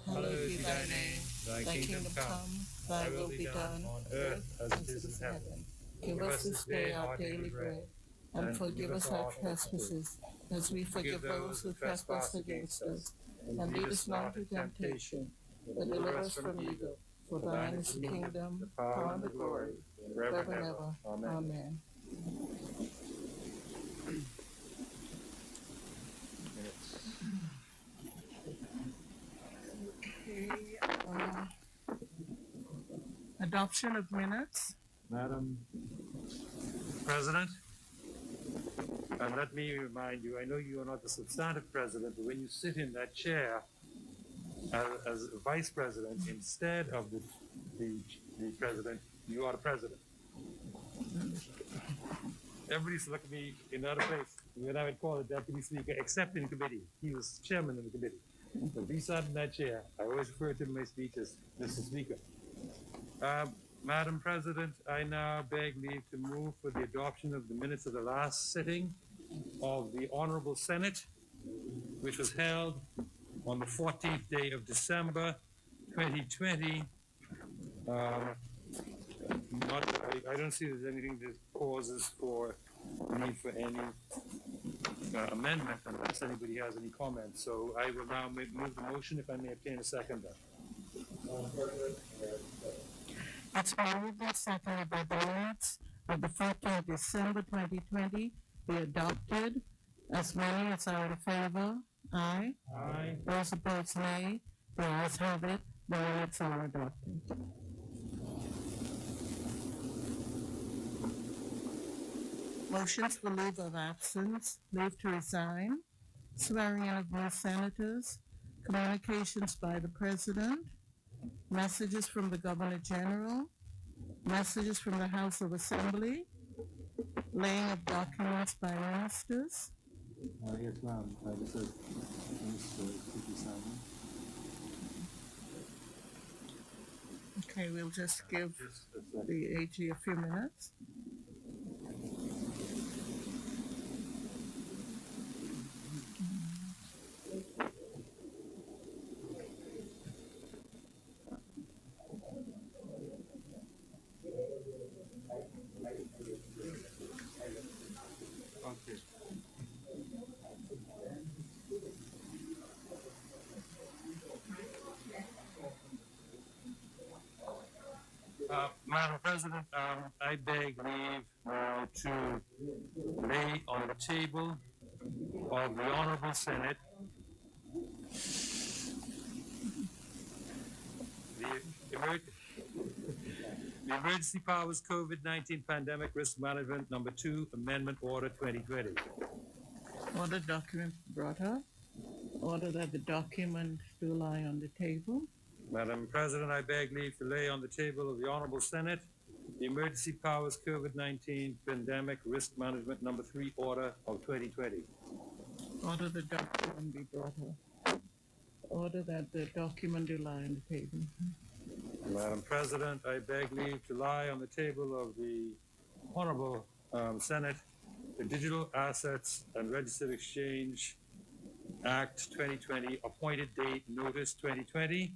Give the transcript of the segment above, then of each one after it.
Hallowed be thy name. Thy kingdom come. Thy will be done on earth as it is in heaven. Give us this day our daily bread, and forgive us our trespasses, as we forgive those who trespass against us. And lead us not into temptation, but deliver us from evil. For thine is the kingdom, the power, and the glory, forever and ever. Amen. Okay. Adoption of minutes. Madam President, and let me remind you, I know you are not the substantive president, but when you sit in that chair as vice president instead of the president, you are the president. Everybody's looking at me in another place when I would call the deputy speaker, except in committee. He was chairman of the committee. But if he sat in that chair, I always refer to him in my speech as Mr. Speaker. Madam President, I now beg leave to move for the adoption of the minutes of the last sitting of the Honorable Senate, which was held on the 14th day of December, 2020. I don't see there's anything that causes for need for any amendment unless anybody has any comments. So I will now move the motion if I may obtain a seconder. It's moved and seconded by the minutes of the 14th December 2020 be adopted. As many as are in favor, aye. Aye. Those opposed, nay. The ayes have it. The minutes are adopted. Motions for leave of absence, leave to resign, swearing in of new senators, communications by the President, messages from the Governor General, messages from the House of Assembly, laying of documents by ministers. Yes, ma'am. This is Mr. Simon. Okay, we'll just give the AG a few minutes. Okay. Madam President, I beg leave now to lay on the table of the Honorable Senate the Emergency Powers COVID-19 Pandemic Risk Management Number 2 Amendment Order 2020. Order document brought up. Order that the document do lie on the table. Madam President, I beg leave to lay on the table of the Honorable Senate the Emergency Powers COVID-19 Pandemic Risk Management Number 3 Order of 2020. Order the document be brought up. Order that the document do lie on the table. Madam President, I beg leave to lie on the table of the Honorable Senate the Digital Assets and Registered Exchange Act 2020 appointed date notice 2020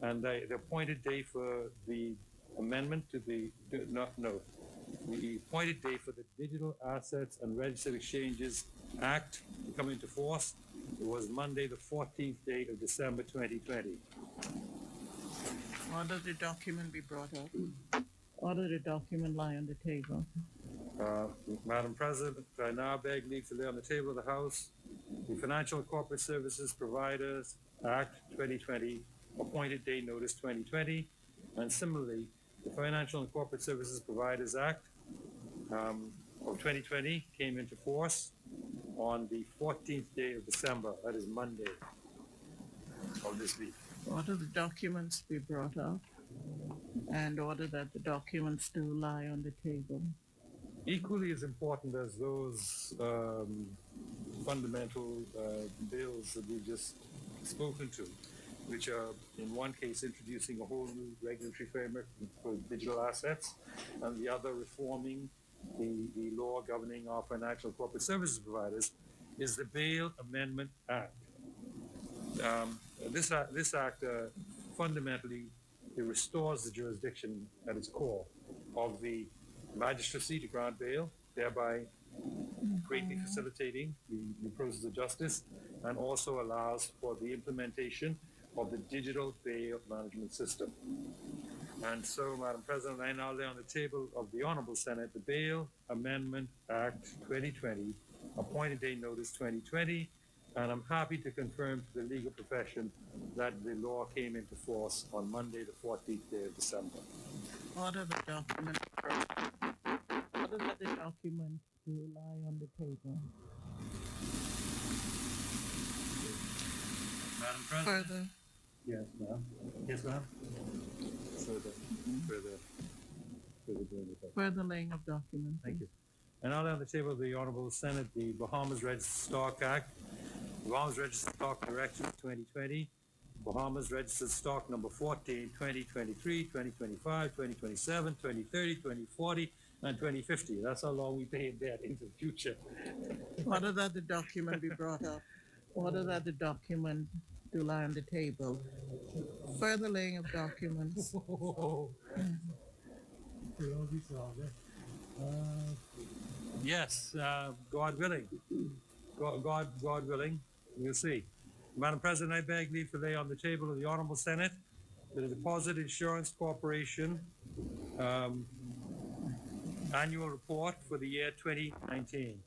and the appointed date for the amendment to the appointed date for the Digital Assets and Registered Exchanges Act to come into force. It was Monday, the 14th day of December 2020. Order the document be brought up. Order the document lie on the table. Madam President, I now beg leave to lay on the table of the House the Financial and Corporate Services Providers Act 2020, appointed date notice 2020, and similarly, the Financial and Corporate Services Providers Act of 2020 came into force on the 14th day of December, that is Monday of this week. Order the documents be brought up and order that the documents do lie on the table. Equally as important as those fundamental bills that we've just spoken to, which are in one case introducing a whole new regulatory framework for digital assets, and the other reforming the law governing our financial corporate services providers, is the Bail Amendment Act. this act fundamentally it restores the jurisdiction at its core of the magistracy to grant bail, thereby greatly facilitating the process of justice, and also allows for the implementation of the digital bail management system. And so, Madam President, I now lay on the table of the Honorable Senate the Bail Amendment Act 2020, appointed date notice 2020, and I'm happy to confirm to the legal profession that the law came into force on Monday, the 14th day of December. Order the document. Order that the document to lie on the table. Madam President? Further. Yes, ma'am. Yes, ma'am. Further laying of documents. Thank you. And now lay on the table of the Honorable Senate the Bahamas Registered Stock Act, Bahamas Registered Stock Directions 2020, Bahamas Registered Stock number 14, 2023, 2025, 2027, 2030, 2040, and 2050. That's how long we pay debt into the future. Order that the document be brought up. Order that the document to lie on the table. Further laying of documents. Yes, God willing. God willing, we'll see. Madam President, I beg leave to lay on the table of the Honorable Senate the Deposit Insurance Corporation annual report for the year 2019.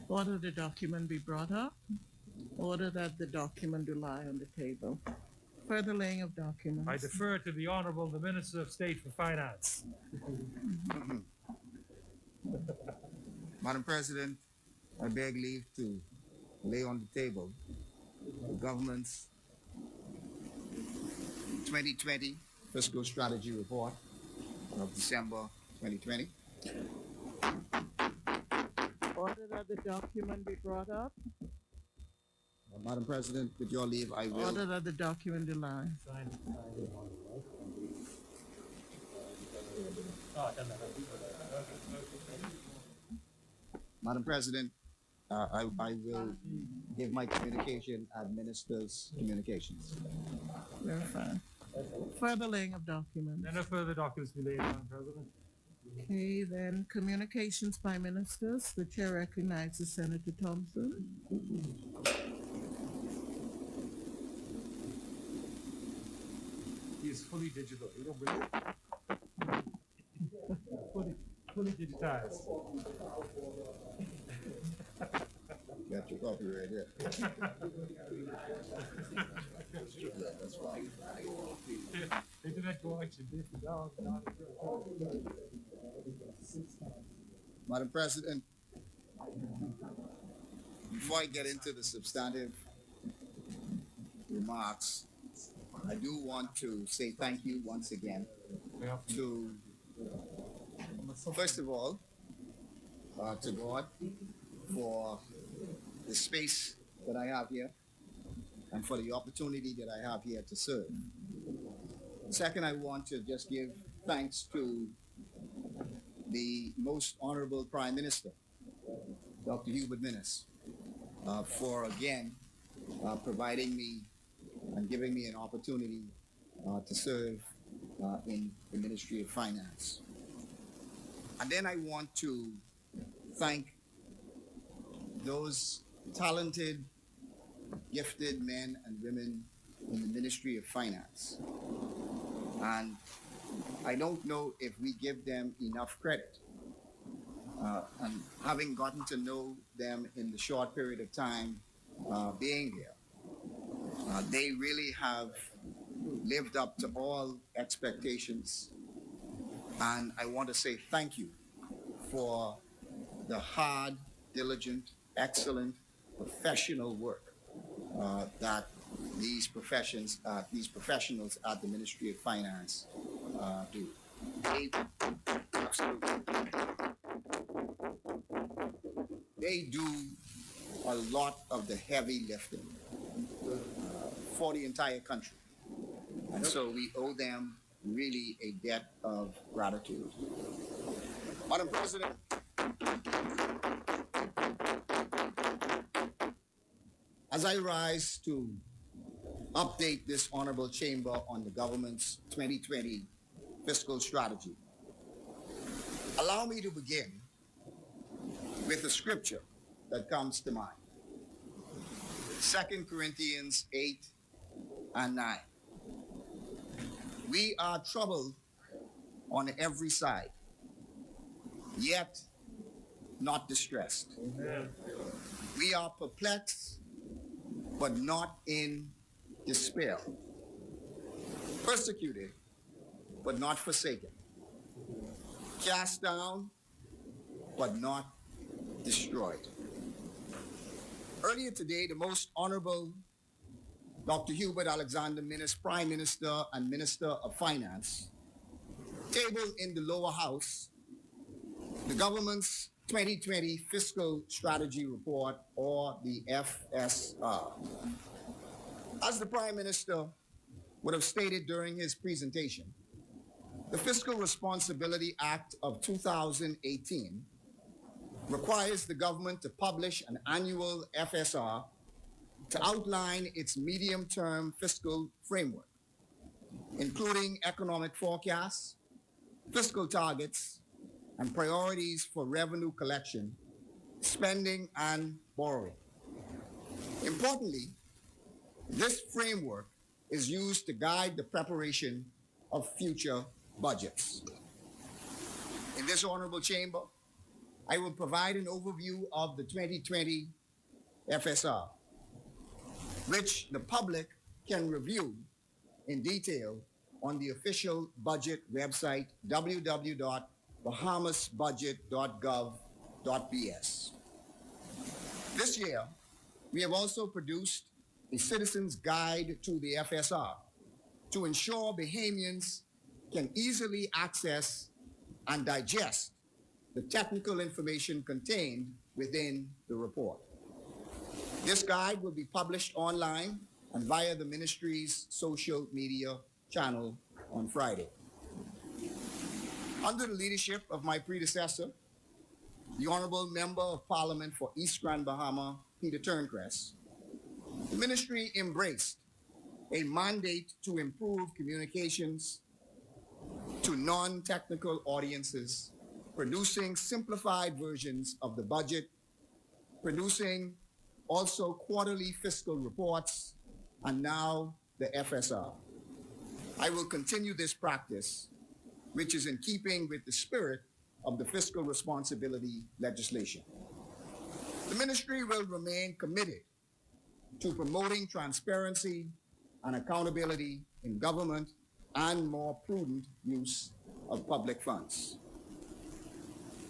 Order the document be brought up. Order that the document do lie on the table. Further laying of documents. I defer to the Honorable the Minister of State for Finance. Madam President, I beg leave to lay on the table the government's 2020 Fiscal Strategy Report of December 2020. Order that the document be brought up. Madam President, with your leave, I will. Order that the document do lie. Madam President, I will give my communication at Minister's Communications. Very fine. Further laying of documents. No further documents be laid, Madam President. Okay, then communications by ministers. The chair recognizes Senator Thompson. He is fully digital. You don't believe it? fully digitized. Got your coffee right here. Yeah, that's fine. Internet connection. Madam President, before I get into the substantive remarks, I do want to say thank you once again to, first of all, to God for the space that I have here and for the opportunity that I have here to serve. Second, I want to just give thanks to the Most Honorable Prime Minister, Dr. Hubert Minnis, for again providing me and giving me an opportunity to serve in the Ministry of Finance. And then I want to thank those talented, gifted men and women in the Ministry of Finance. And I don't know if we give them enough credit. And having gotten to know them in the short period of time being here, they really have lived up to all expectations. And I want to say thank you for the hard, diligent, excellent, professional work that these professionals at the Ministry of Finance do. They do a lot of the heavy lifting for the entire country. And so we owe them really a debt of gratitude. Madam President, as I rise to update this honorable chamber on the government's 2020 fiscal strategy. Allow me to begin with a scripture that comes to mind. 2 Corinthians 8 and 9. We are troubled on every side, yet not distressed. Amen. We are perplexed, but not in despair. Persecuted, but not forsaken. Cast down, but not destroyed. Earlier today, the Most Honorable Dr. Hubert Alexander, Prime Minister and Minister of Finance, tabled in the lower house the government's 2020 Fiscal Strategy Report, or the FSR. As the Prime Minister would have stated during his presentation, the Fiscal Responsibility Act of 2018 requires the government to publish an annual FSR to outline its medium-term fiscal framework, including economic forecasts, fiscal targets, and priorities for revenue collection, spending, and borrowing. Importantly, this framework is used to guide the preparation of future budgets. In this honorable chamber, I will provide an overview of the 2020 FSR, which the public can review in detail on the official budget website, www.bahamasbudget.gov.bs. This year, we have also produced a Citizen's Guide to the FSR to ensure Bahamians can easily access and digest the technical information contained within the report. This guide will be published online and via the ministry's social media channel on Friday. Under the leadership of my predecessor, the Honorable Member of Parliament for East Grand Bahama, Peter Turncrest, the ministry embraced a mandate to improve communications to non-technical audiences, producing simplified versions of the budget, producing also quarterly fiscal reports, and now the FSR. I will continue this practice, which is in keeping with the spirit of the fiscal responsibility legislation. The ministry will remain committed to promoting transparency and accountability in government and more prudent use of public funds.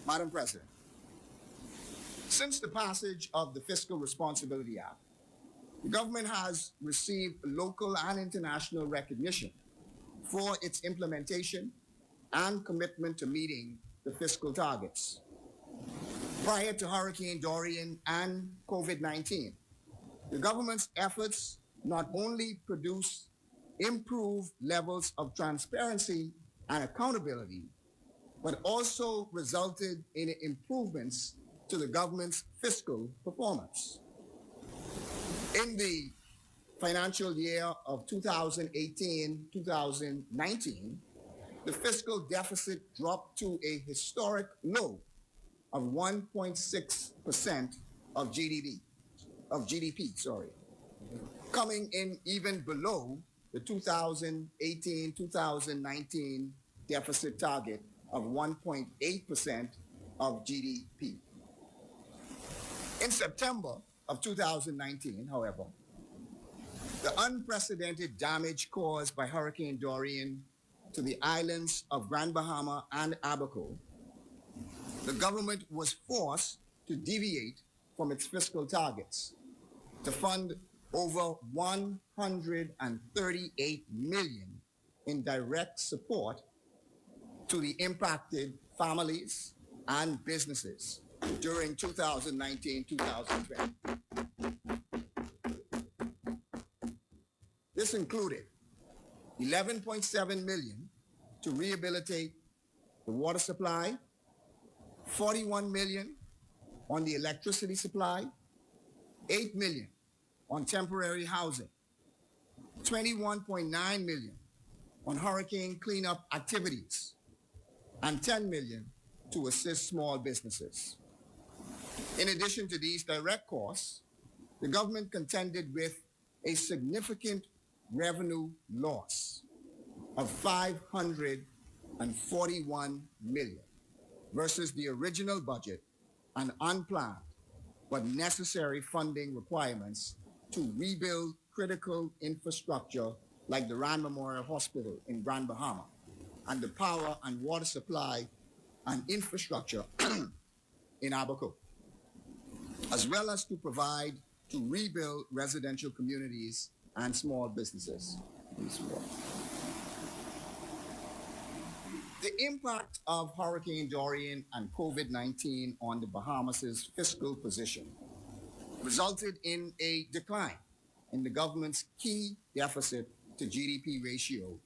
Madam President, since the passage of the Fiscal Responsibility Act, the government has received local and international recognition for its implementation and commitment to meeting the fiscal targets. Prior to Hurricane Dorian and COVID-19, the government's efforts not only produced improved levels of transparency and accountability, but also resulted in improvements to the government's fiscal performance. In the financial year of 2018-2019, the fiscal deficit dropped to a historic low of 1.6% of GDP, coming in even below the 2018-2019 deficit target of 1.8% of GDP. In September of 2019, however, the unprecedented damage caused by Hurricane Dorian to the islands of Grand Bahama and Abaco, the government was forced to deviate from its fiscal targets to fund over $138 million in direct support to the impacted families and businesses during 2019-2020. This included $11.7 million to rehabilitate the water supply, $41 million on the electricity supply, $8 million on temporary housing, 21.9 million on hurricane cleanup activities, and 10 million to assist small businesses. In addition to these direct costs, the government contended with a significant revenue loss of 541 million versus the original budget and unplanned but necessary funding requirements to rebuild critical infrastructure like the Rand Memorial Hospital in Grand Bahama and the power and water supply and infrastructure in Abaco, as well as to provide to rebuild residential communities and small businesses. The impact of Hurricane Dorian and COVID-19 on the Bahamas' fiscal position resulted in a decline in the government's key deficit to GDP ratio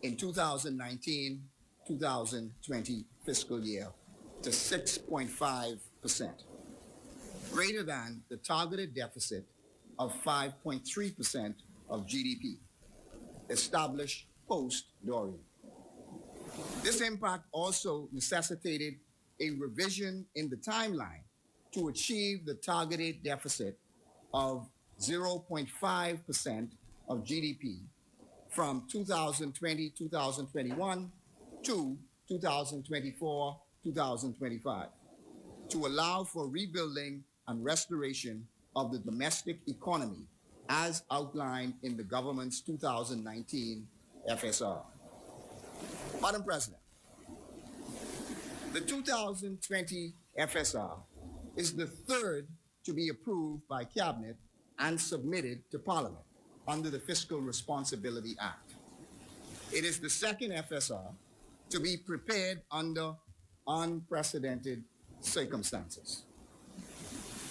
in 2019-2020 fiscal year to 6.5%, greater than the targeted deficit of 5.3% of GDP established post-Dorian. This impact also necessitated a revision in the timeline to achieve the targeted deficit of 0.5% of GDP from 2020-2021 to 2024-2025 to allow for rebuilding and restoration of the domestic economy as outlined in the government's 2019 FSR. Madam President, the 2020 FSR is the third to be approved by Cabinet and submitted to Parliament under the Fiscal Responsibility Act. It is the second FSR to be prepared under unprecedented circumstances.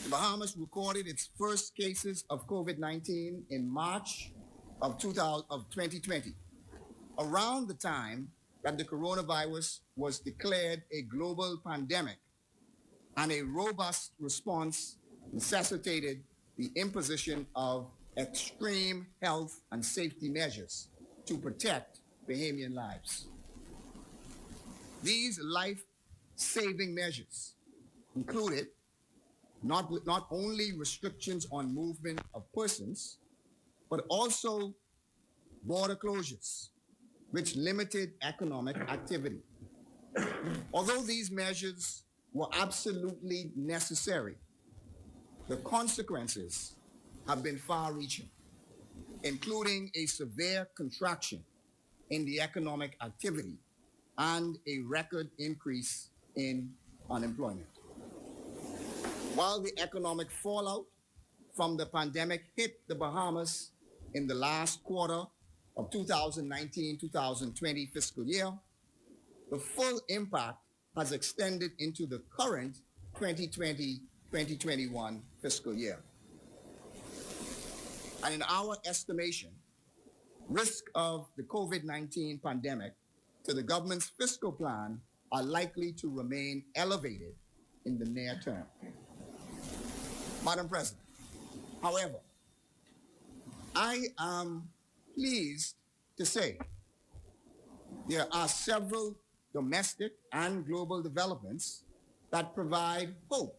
The Bahamas recorded its first cases of COVID-19 in March of 2020, around the time that the coronavirus was declared a global pandemic, and a robust response necessitated the imposition of extreme health and safety measures to protect Bahamian lives. These life-saving measures included not only restrictions on movement of persons, but also border closures, which limited economic activity. Although these measures were absolutely necessary, the consequences have been far-reaching, including a severe contraction in the economic activity and a record increase in unemployment. While the economic fallout from the pandemic hit the Bahamas in the last quarter of 2019-2020 fiscal year, the full impact has extended into the current 2020-2021 fiscal year. And in our estimation, risk of the COVID-19 pandemic to the government's fiscal plan are likely to remain elevated in the near term. Madam President, however, I am pleased to say there are several domestic and global developments that provide hope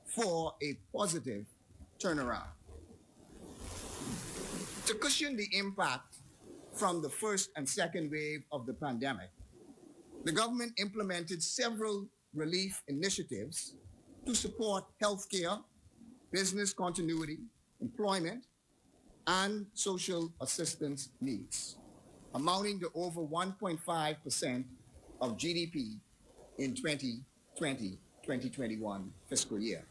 for a positive turnaround. To cushion the impact from the first and second wave of the pandemic, the government implemented several relief initiatives to support healthcare, business continuity, employment, and social assistance needs, amounting to over 1.5% of GDP in 2020-2021 fiscal year.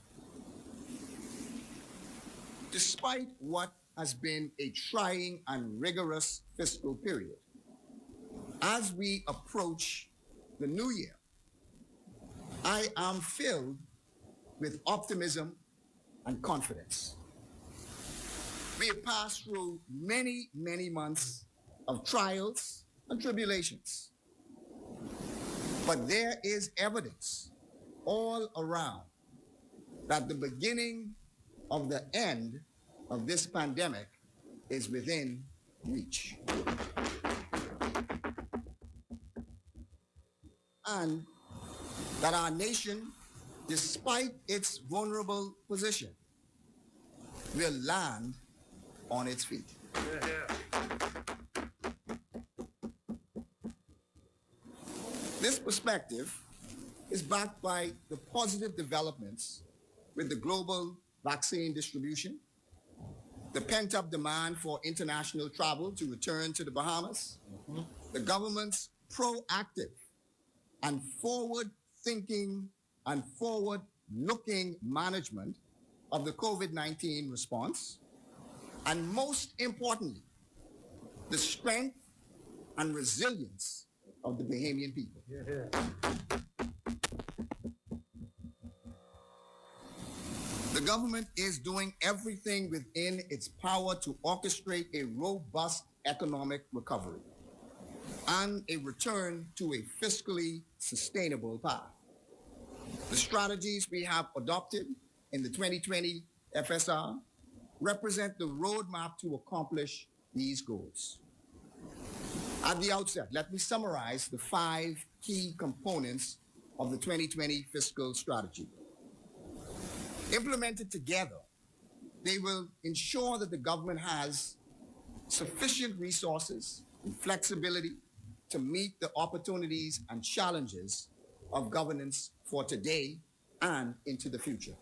Despite what has been a trying and rigorous fiscal period, as we approach the new year, I am filled with optimism and confidence. We have passed through many, many months of trials and tribulations, but there is evidence all around that the beginning of the end of this pandemic is within reach. And that our nation, despite its vulnerable position, will land on its feet. This perspective is backed by the positive developments with the global vaccine distribution, the pent-up demand for international travel to return to the Bahamas, the government's proactive and forward-thinking and forward-looking management of the COVID-19 response, and most importantly, the strength and resilience of the Bahamian people. The government is doing everything within its power to orchestrate a robust economic recovery and a return to a fiscally sustainable path. The strategies we have adopted in the 2020 FSR represent the roadmap to accomplish these goals. At the outset, let me summarize the 5 key components of the 2020 fiscal strategy. Implemented together, they will ensure that the government has sufficient resources and flexibility to meet the opportunities and challenges of governance for today and into the future.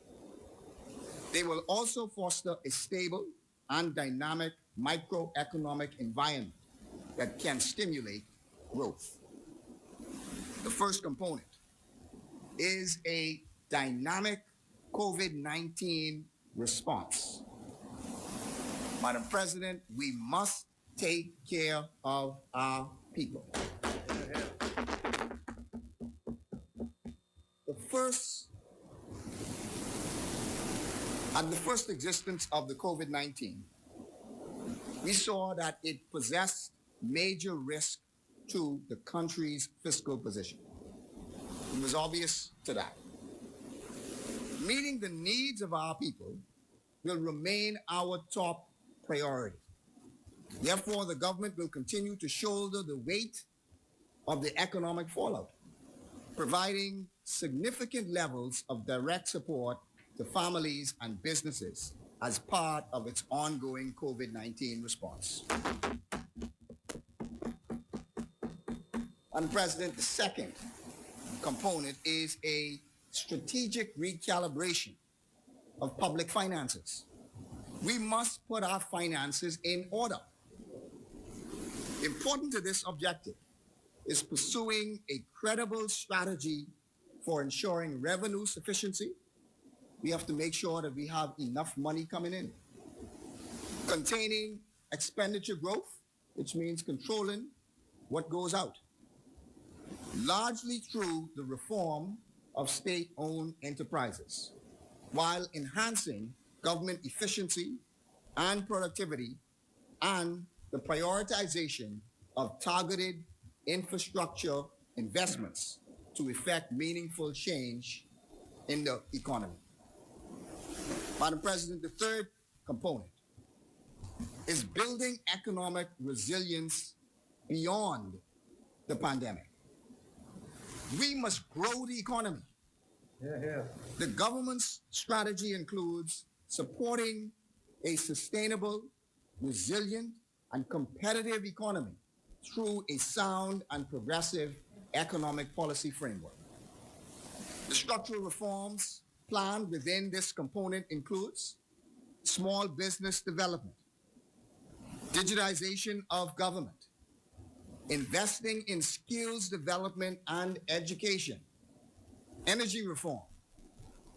They will also foster a stable and dynamic microeconomic environment that can stimulate growth. The first component is a dynamic COVID-19 response. Madam President, we must take care of our people. At the first existence of the COVID-19, we saw that it possessed major risk to the country's fiscal position. It was obvious to that. Meeting the needs of our people will remain our top priority. Therefore, the government will continue to shoulder the weight of the economic fallout, providing significant levels of direct support to families and businesses as part of its ongoing COVID-19 response. Madam President, the second component is a strategic recalibration of public finances. We must put our finances in order. Important to this objective is pursuing a credible strategy for ensuring revenue sufficiency. We have to make sure that we have enough money coming in. Containing expenditure growth, which means controlling what goes out, largely through the reform of state-owned enterprises, while enhancing government efficiency and productivity and the prioritization of targeted infrastructure investments to effect meaningful change in the economy. Madam President, the third component is building economic resilience beyond the pandemic. We must grow the economy. The government's strategy includes supporting a sustainable, resilient, and competitive economy through a sound and progressive economic policy framework. The structural reforms planned within this component includes small business development, digitization of government, investing in skills development and education, energy reform,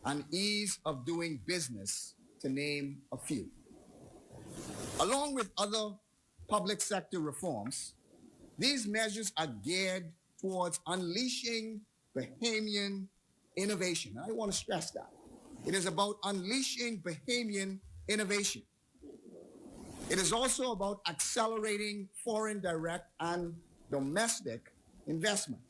and ease of doing business, to name a few. Along with other public sector reforms, these measures are geared towards unleashing Bahamian innovation. I want to stress that. It is about unleashing Bahamian innovation. It is also about accelerating foreign direct and domestic investment,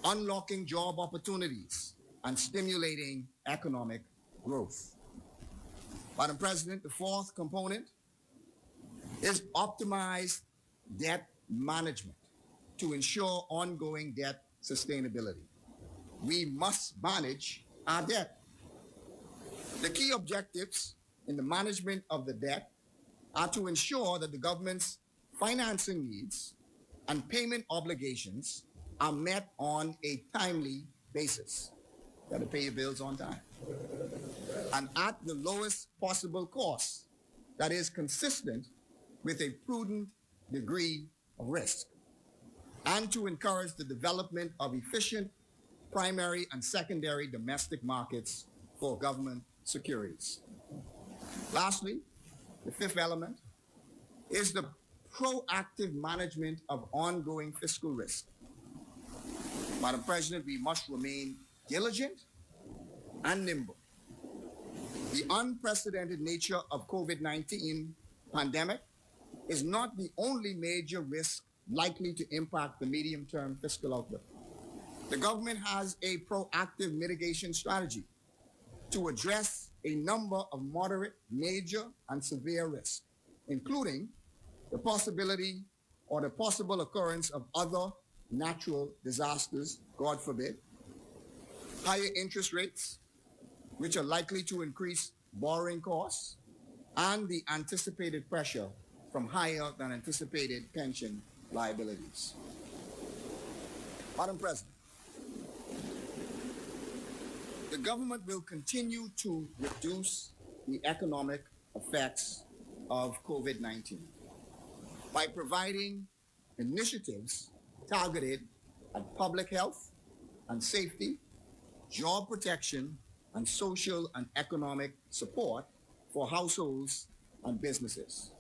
unlocking job opportunities, and stimulating economic growth. Madam President, the fourth component is optimized debt management to ensure ongoing debt sustainability. We must manage our debt. The key objectives in the management of the debt are to ensure that the government's financing needs and payment obligations are met on a timely basis. You got to pay your bills on time. And at the lowest possible cost that is consistent with a prudent degree of risk. And to encourage the development of efficient primary and secondary domestic markets for government securities. Lastly, the fifth element is the proactive management of ongoing fiscal risk. Madam President, we must remain diligent and nimble. The unprecedented nature of COVID-19 pandemic is not the only major risk likely to impact the medium-term fiscal outlook. The government has a proactive mitigation strategy to address a number of moderate, major, and severe risks, including the possibility or the possible occurrence of other natural disasters, God forbid, higher interest rates, which are likely to increase borrowing costs, and the anticipated pressure from higher than anticipated pension liabilities. Madam President, the government will continue to reduce the economic effects of COVID-19 by providing initiatives targeted at public health and safety, job protection, and social and economic support for households and businesses.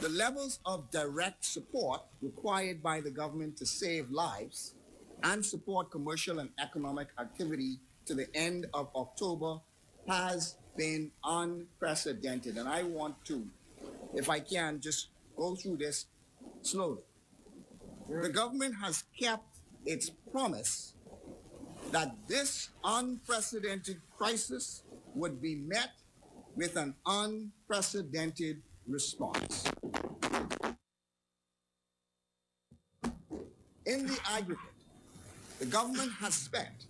The levels of direct support required by the government to save lives and support commercial and economic activity to the end of October has been unprecedented. And I want to, if I can, just go through this slowly. The government has kept its promise that this unprecedented crisis would be met with an unprecedented response. In the aggregate, the government has spent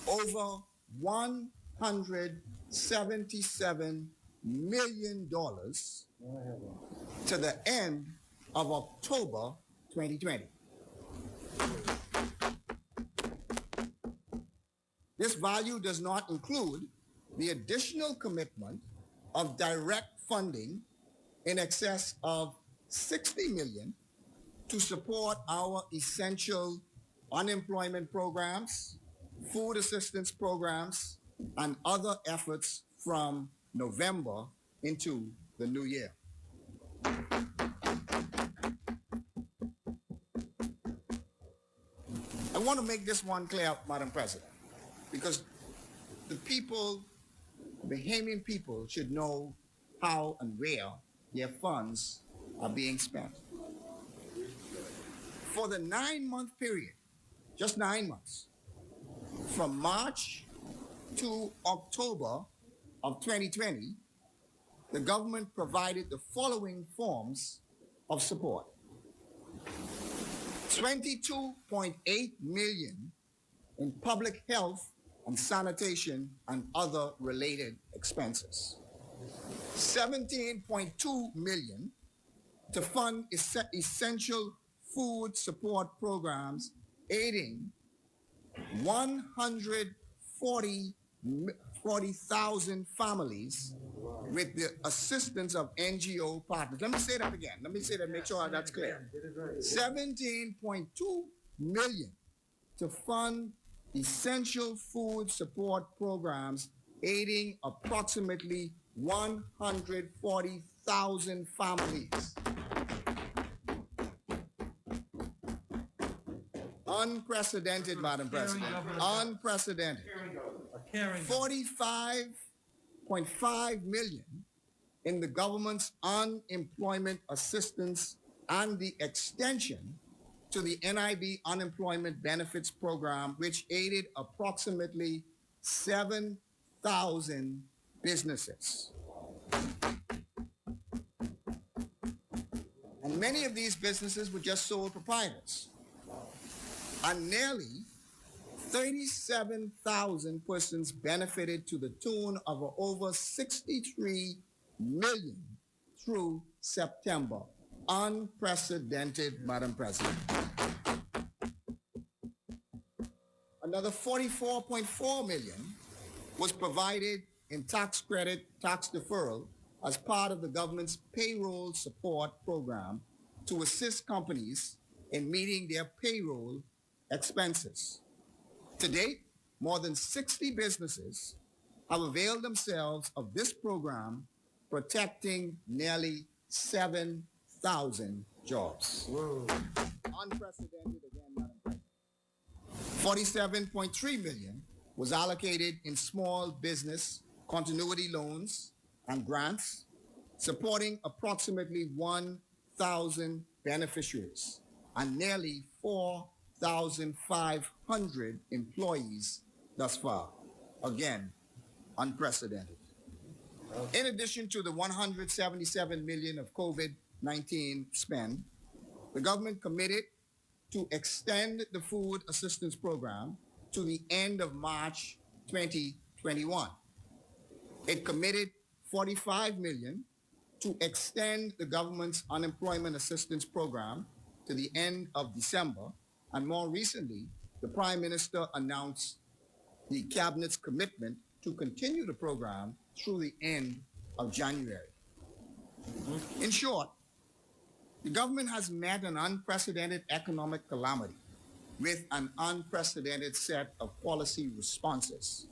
over $177 million to the end of October 2020. This value does not include the additional commitment of direct funding in excess of $60 million to support our essential unemployment programs, food assistance programs, and other efforts from November into the new year. I want to make this one clear, Madam President, because the people, the Bahamian people, should know how and where their funds are being spent. For the 9-month period, just 9 months, from March to October of 2020, the government provided the following forms of support. $22.8 million in public health and sanitation and other related expenses. $17.2 million to fund essential food support programs aiding 140,000 families with the assistance of NGO partners. Let me say that again. Let me say that, make sure that's clear. $17.2 million to fund essential food support programs aiding approximately 140,000 families. Unprecedented, Madam President. Unprecedented. $45.5 million in the government's unemployment assistance and the extension to the NIB unemployment benefits program, which aided approximately 7,000 businesses. And many of these businesses were just sole proprietors. And nearly 37,000 persons benefited to the tune of over 63 million through September. Unprecedented, Madam President. Another 44.4 million was provided in tax credit, tax deferral as part of the government's payroll support program to assist companies in meeting their payroll expenses. To date, more than 60 businesses have availed themselves of this program, protecting nearly 7,000 jobs. Whoa. Unprecedented again, Madam President. 47.3 million was allocated in small business continuity loans and grants, supporting approximately 1,000 beneficiaries and nearly 4,500 employees thus far. Again, unprecedented. In addition to the 177 million of COVID-19 spend, the government committed to extend the food assistance program to the end of March 2021. It committed 45 million to extend the government's unemployment assistance program to the end of December, and more recently, the Prime Minister announced the Cabinet's commitment to continue the program through the end of January. In short, the government has met an unprecedented economic calamity with an unprecedented set of policy responses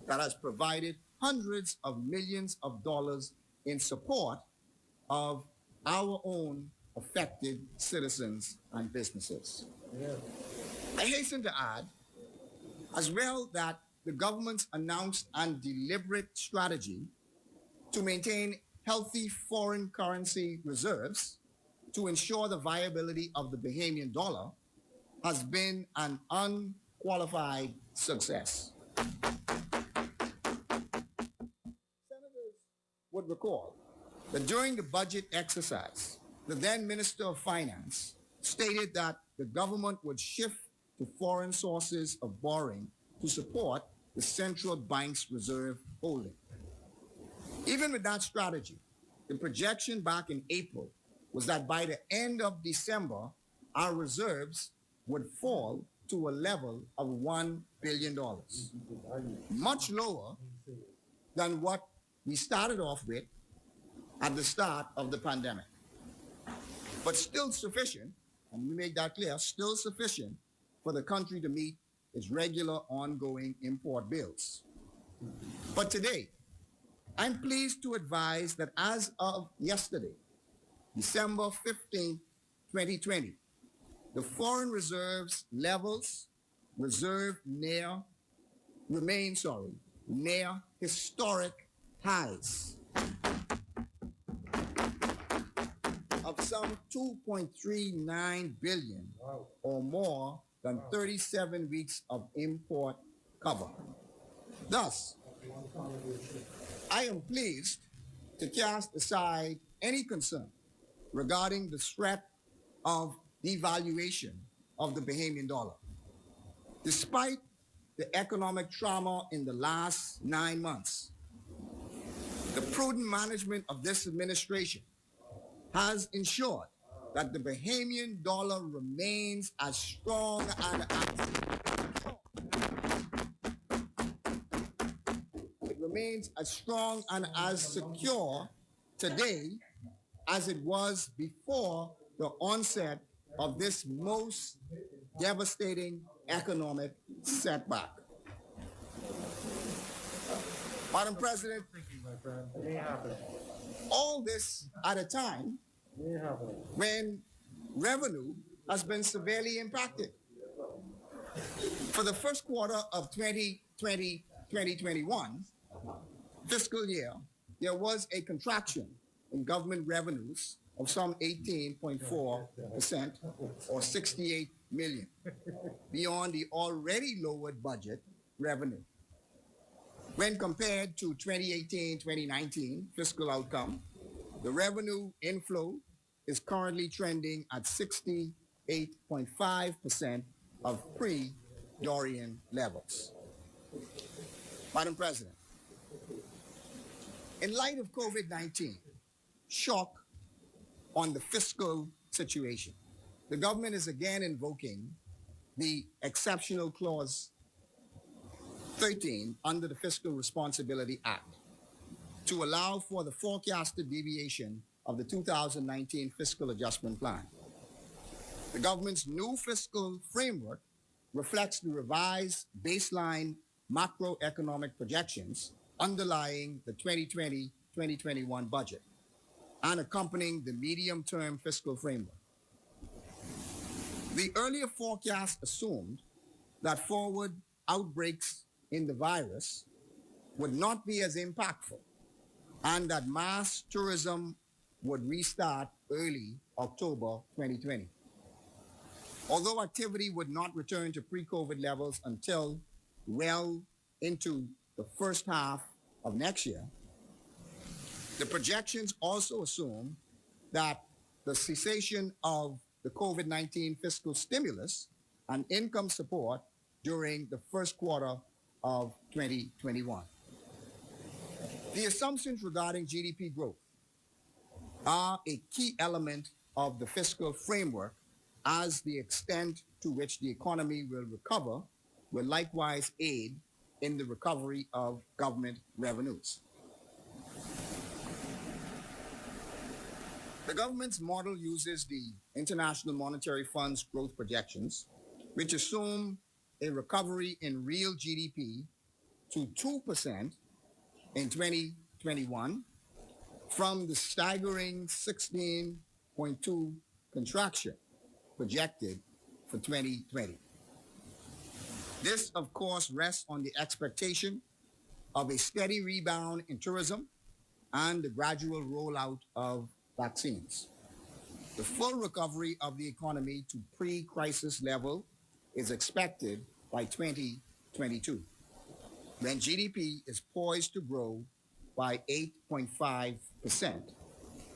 that has provided hundreds of millions of dollars in support of our own affected citizens and businesses. Yeah. I hasten to add as well that the government's announced and deliberate strategy to maintain healthy foreign currency reserves to ensure the viability of the Bahamian dollar has been an unqualified success. Senators would recall that during the budget exercise, the then Minister of Finance stated that the government would shift to foreign sources of borrowing to support the central bank's reserve holding. Even with that strategy, the projection back in April was that by the end of December, our reserves would fall to a level of $1 billion, much lower than what we started off with at the start of the pandemic. But still sufficient, and we make that clear, still sufficient for the country to meet its regular ongoing import bills. But today, I'm pleased to advise that as of yesterday, December 15, 2020, the foreign reserves levels remain near historic highs of some 2.39 billion, or more than 37 weeks of import cover. Thus, I am pleased to cast aside any concern regarding the threat of devaluation of the Bahamian dollar. Despite the economic trauma in the last 9 months, the prudent management of this administration has ensured that the Bahamian dollar remains as strong and as secure today as it was before the onset of this most devastating economic setback. Madam President, all this at a time when revenue has been severely impacted. For the first quarter of 2020-2021 fiscal year, there was a contraction in government revenues of some 18.4%, or 68 million, beyond the already lowered budget revenue. When compared to 2018-2019 fiscal outcome, the revenue inflow is currently trending at 68.5% of pre-Dorian levels. Madam President, in light of COVID-19, shock on the fiscal situation, the government is again invoking the Exceptional Clause 13 under the Fiscal Responsibility Act to allow for the forecasted deviation of the 2019 Fiscal Adjustment Plan. The government's new fiscal framework reflects the revised baseline macroeconomic projections underlying the 2020-2021 budget and accompanying the medium-term fiscal framework. The earlier forecast assumed that forward outbreaks in the virus would not be as impactful and that mass tourism would restart early October 2020. Although activity would not return to pre-COVID levels until well into the first half of next year, the projections also assume that the cessation of the COVID-19 fiscal stimulus and income support during the first quarter of 2021. The assumptions regarding GDP growth are a key element of the fiscal framework, as the extent to which the economy will recover will likewise aid in the recovery of government revenues. The government's model uses the International Monetary Fund's growth projections, which assume a recovery in real GDP to 2% in 2021 from the staggering 16.2% contraction projected for 2020. This, of course, rests on the expectation of a steady rebound in tourism and the gradual rollout of vaccines. The full recovery of the economy to pre-crisis level is expected by 2022, when GDP is poised to grow by 8.5%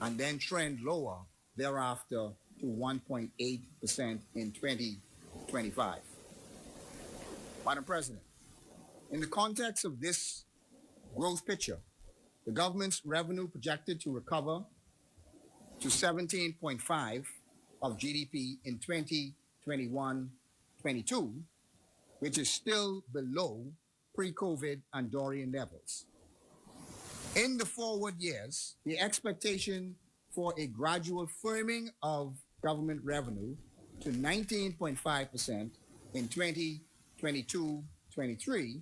and then trend lower thereafter to 1.8% in 2025. Madam President, in the context of this growth picture, the government's revenue projected to recover to 17.5% of GDP in 2021-22, which is still below pre-COVID and Dorian levels. In the forward years, the expectation for a gradual firming of government revenue to 19.5% in 2022-23,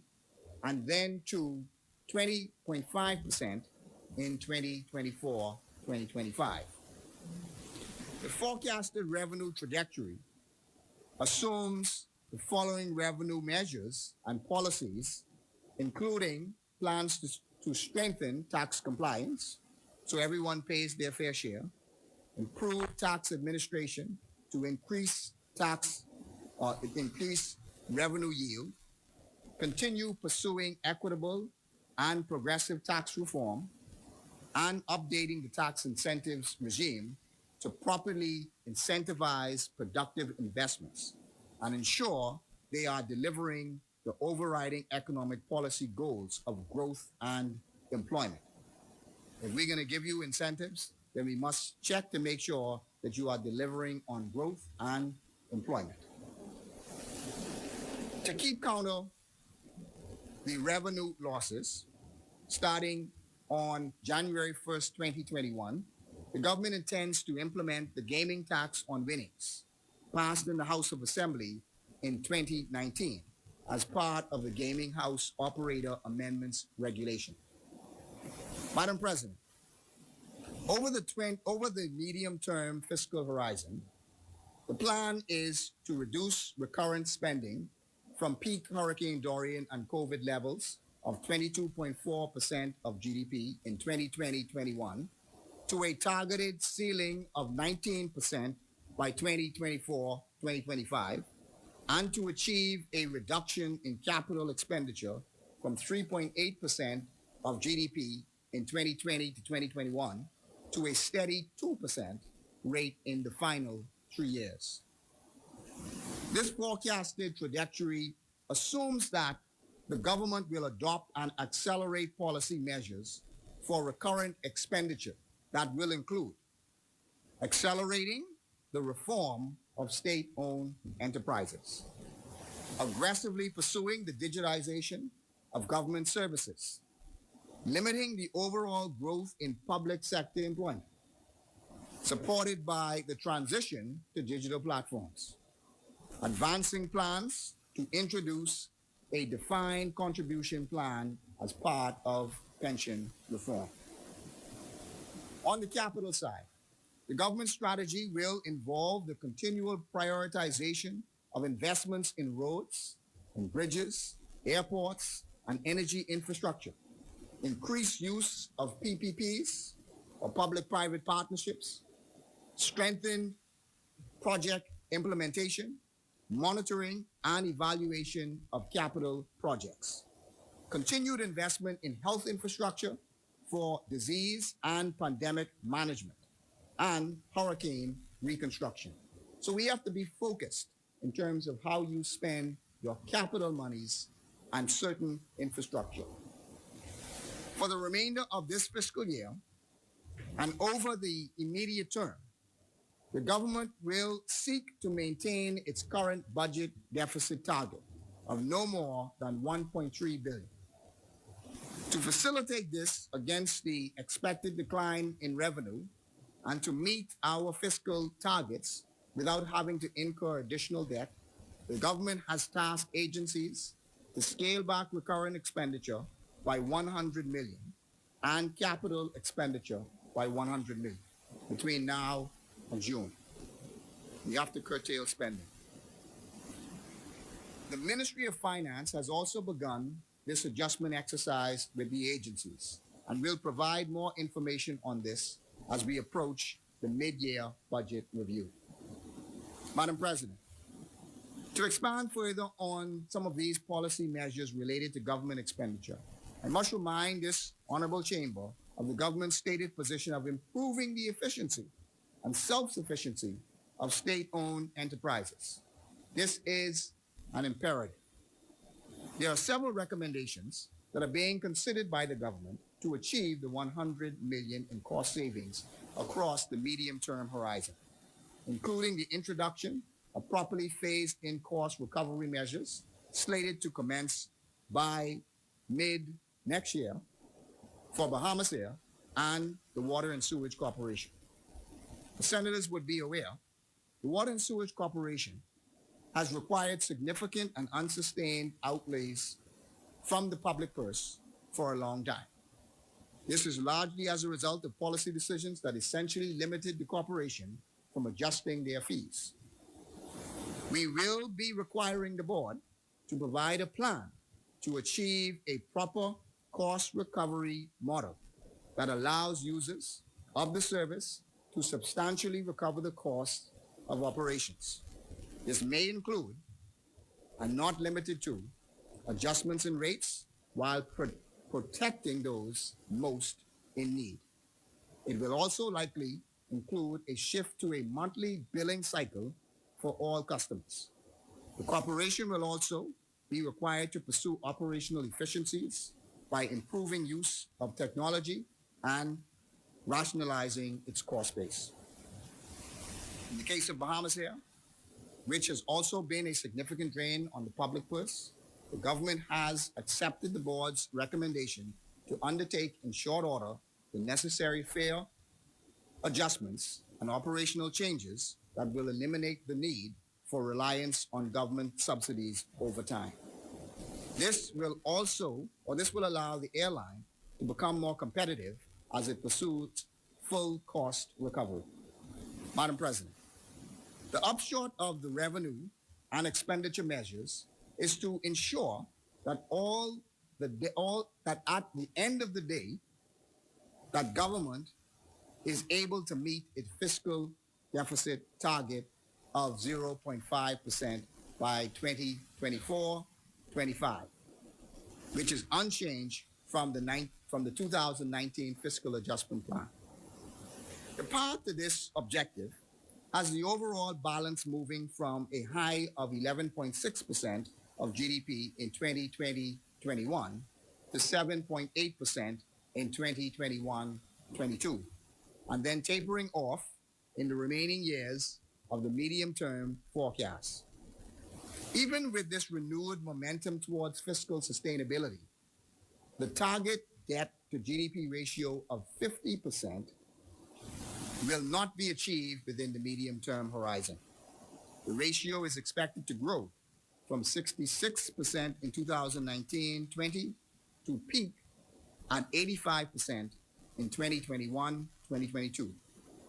and then to 20.5% in 2024-2025. The forecasted revenue trajectory assumes the following revenue measures and policies, including plans to strengthen tax compliance so everyone pays their fair share, improve tax administration to increase revenue yield, continue pursuing equitable and progressive tax reform, and updating the tax incentives regime to properly incentivize productive investments and ensure they are delivering the overriding economic policy goals of growth and employment. If we're going to give you incentives, then we must check to make sure that you are delivering on growth and employment. To keep counter the revenue losses, starting on January 1st, 2021, the government intends to implement the gaming tax on winnings, passed in the House of Assembly in 2019 as part of the Gaming House Operator Amendments Regulation. Madam President, over the medium-term fiscal horizon, the plan is to reduce recurrent spending from peak Hurricane Dorian and COVID levels of 22.4% of GDP in 2020-21 to a targeted ceiling of 19% by 2024-2025, and to achieve a reduction in capital expenditure from 3.8% of GDP in 2020 to 2021 to a steady 2% rate in the final 3 years. This forecasted trajectory assumes that the government will adopt and accelerate policy measures for recurrent expenditure that will include accelerating the reform of state-owned enterprises, aggressively pursuing the digitization of government services, limiting the overall growth in public sector employment, supported by the transition to digital platforms, advancing plans to introduce a defined contribution plan as part of pension reform. On the capital side, the government strategy will involve the continual prioritization of investments in roads, in bridges, airports, and energy infrastructure, increased use of PPPs, or public-private partnerships, strengthened project implementation, monitoring, and evaluation of capital projects, continued investment in health infrastructure for disease and pandemic management, and hurricane reconstruction. So we have to be focused in terms of how you spend your capital monies and certain infrastructure. For the remainder of this fiscal year and over the immediate term, the government will seek to maintain its current budget deficit target of no more than $1.3 billion. To facilitate this against the expected decline in revenue and to meet our fiscal targets without having to incur additional debt, the government has tasked agencies to scale back recurrent expenditure by $100 million and capital expenditure by $100 million between now and June. We have to curtail spending. The Ministry of Finance has also begun this adjustment exercise with the agencies and will provide more information on this as we approach the mid-year budget review. Madam President, to expand further on some of these policy measures related to government expenditure, I must remind this honorable chamber of the government's stated position of improving the efficiency and self-sufficiency of state-owned enterprises. This is an imperative. There are several recommendations that are being considered by the government to achieve the $100 million in cost savings across the medium-term horizon, including the introduction of properly phased-in cost recovery measures slated to commence by mid-next year for Bahama and the Water and Sewage Corporation. The senators would be aware, the Water and Sewage Corporation has required significant and unsustained outlays from the public purse for a long time. This is largely as a result of policy decisions that essentially limited the corporation from adjusting their fees. We will be requiring the board to provide a plan to achieve a proper cost recovery model that allows users of the service to substantially recover the cost of operations. This may include, and not limited to, adjustments in rates while protecting those most in need. It will also likely include a shift to a monthly billing cycle for all customers. The corporation will also be required to pursue operational efficiencies by improving use of technology and rationalizing its cost base. In the case of Bahamas which has also been a significant drain on the public purse, the government has accepted the board's recommendation to undertake in short order the necessary fare adjustments and operational changes that will eliminate the need for reliance on government subsidies over time. This will allow the airline to become more competitive as it pursues full cost recovery. Madam President, the upshot of the revenue and expenditure measures is to ensure that at the end of the day, that government is able to meet its fiscal deficit target of 0.5% by 2024-25, which is unchanged from the 2019 fiscal adjustment plan. The path to this objective has the overall balance moving from a high of 11.6% of GDP in 2020-21 to 7.8% in 2021-22, and then tapering off in the remaining years of the medium-term forecast. Even with this renewed momentum towards fiscal sustainability, the target debt to GDP ratio of 50% will not be achieved within the medium-term horizon. The ratio is expected to grow from 66% in 2019-20 to peak at 85% in 2021-2022,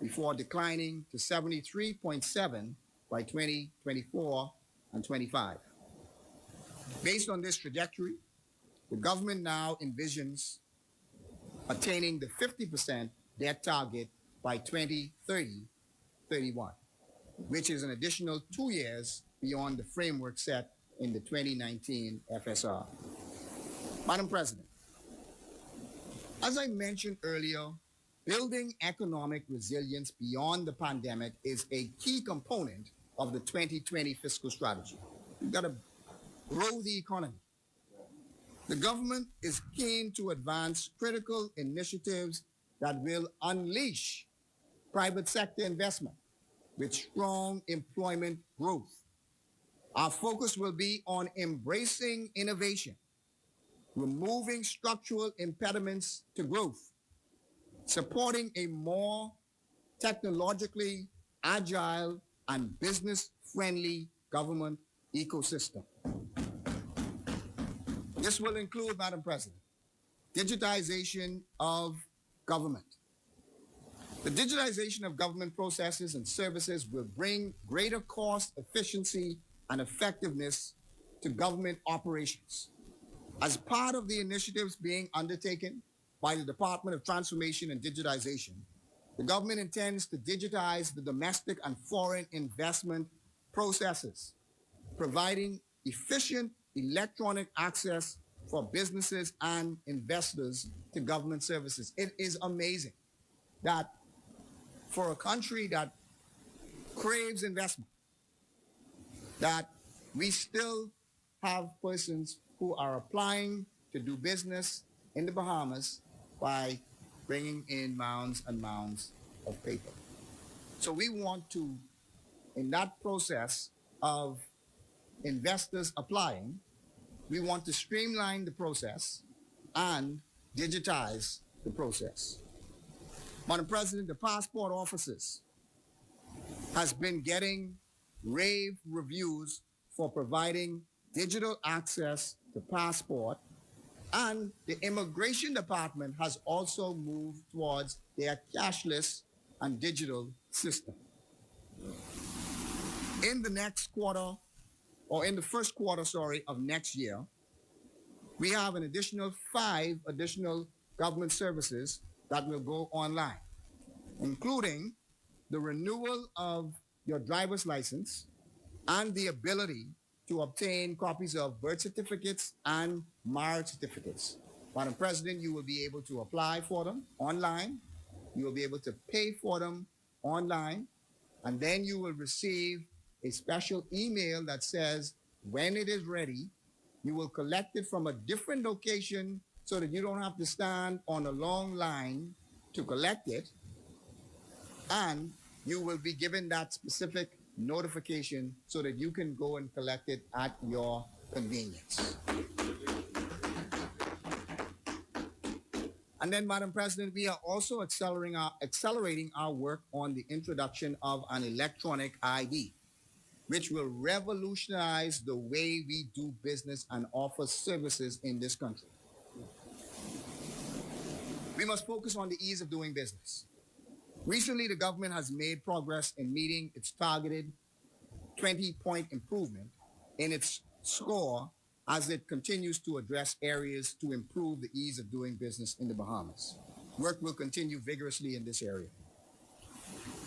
before declining to 73.7% by 2024 and 25. Based on this trajectory, the government now envisions attaining the 50% debt target by 2030-31, which is an additional 2 years beyond the framework set in the 2019 FSR. Madam President, as I mentioned earlier, building economic resilience beyond the pandemic is a key component of the 2020 fiscal strategy. We've got to grow the economy. The government is keen to advance critical initiatives that will unleash private sector investment with strong employment growth. Our focus will be on embracing innovation, removing structural impediments to growth, supporting a more technologically agile and business-friendly government ecosystem. This will include, Madam President, digitization of government. The digitization of government processes and services will bring greater cost efficiency and effectiveness to government operations. As part of the initiatives being undertaken by the Department of Transformation and Digitization, the government intends to digitize the domestic and foreign investment processes, providing efficient electronic access for businesses and investors to government services. It is amazing that for a country that craves investment, that we still have persons who are applying to do business in the Bahamas by bringing in mounds and mounds of paper. So we want to, in that process of investors applying, we want to streamline the process and digitize the process. Madam President, the passport offices has been getting rave reviews for providing digital access to passport, and the Immigration Department has also moved towards their cashless and digital system. In the next quarter, or in the first quarter, of next year, we have an additional 5 additional government services that will go online, including the renewal of your driver's license and the ability to obtain copies of birth certificates and marriage certificates. Madam President, you will be able to apply for them online. You will be able to pay for them online, and then you will receive a special email that says when it is ready, you will collect it from a different location so that you don't have to stand on a long line to collect it, and you will be given that specific notification so that you can go and collect it at your convenience. And then, Madam President, we are also accelerating our work on the introduction of an electronic ID, which will revolutionize the way we do business and offer services in this country. We must focus on the ease of doing business. Recently, the government has made progress in meeting its targeted 20-point improvement in its score as it continues to address areas to improve the ease of doing business in the Bahamas. Work will continue vigorously in this area.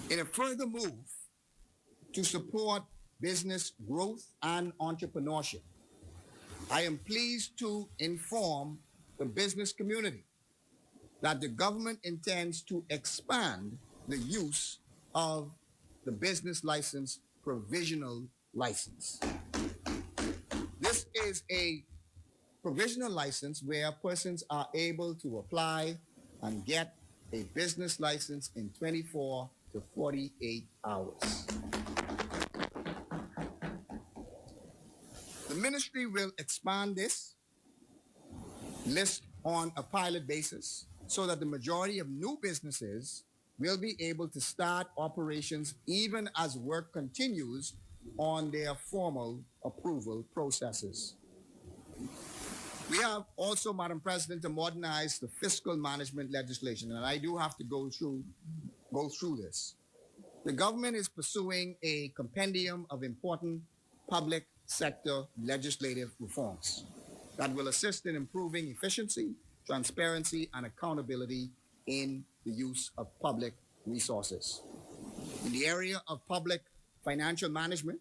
In a further move to support business growth and entrepreneurship, I am pleased to inform the business community that the government intends to expand the use of the business license provisional license. This is a provisional license where persons are able to apply and get a business license in 24 to 48 hours. The ministry will expand this list on a pilot basis so that the majority of new businesses will be able to start operations even as work continues on their formal approval processes. We have also, Madam President, to modernize the fiscal management legislation, and I do have to go through this. The government is pursuing a compendium of important public sector legislative reforms that will assist in improving efficiency, transparency, and accountability in the use of public resources. In the area of public financial management,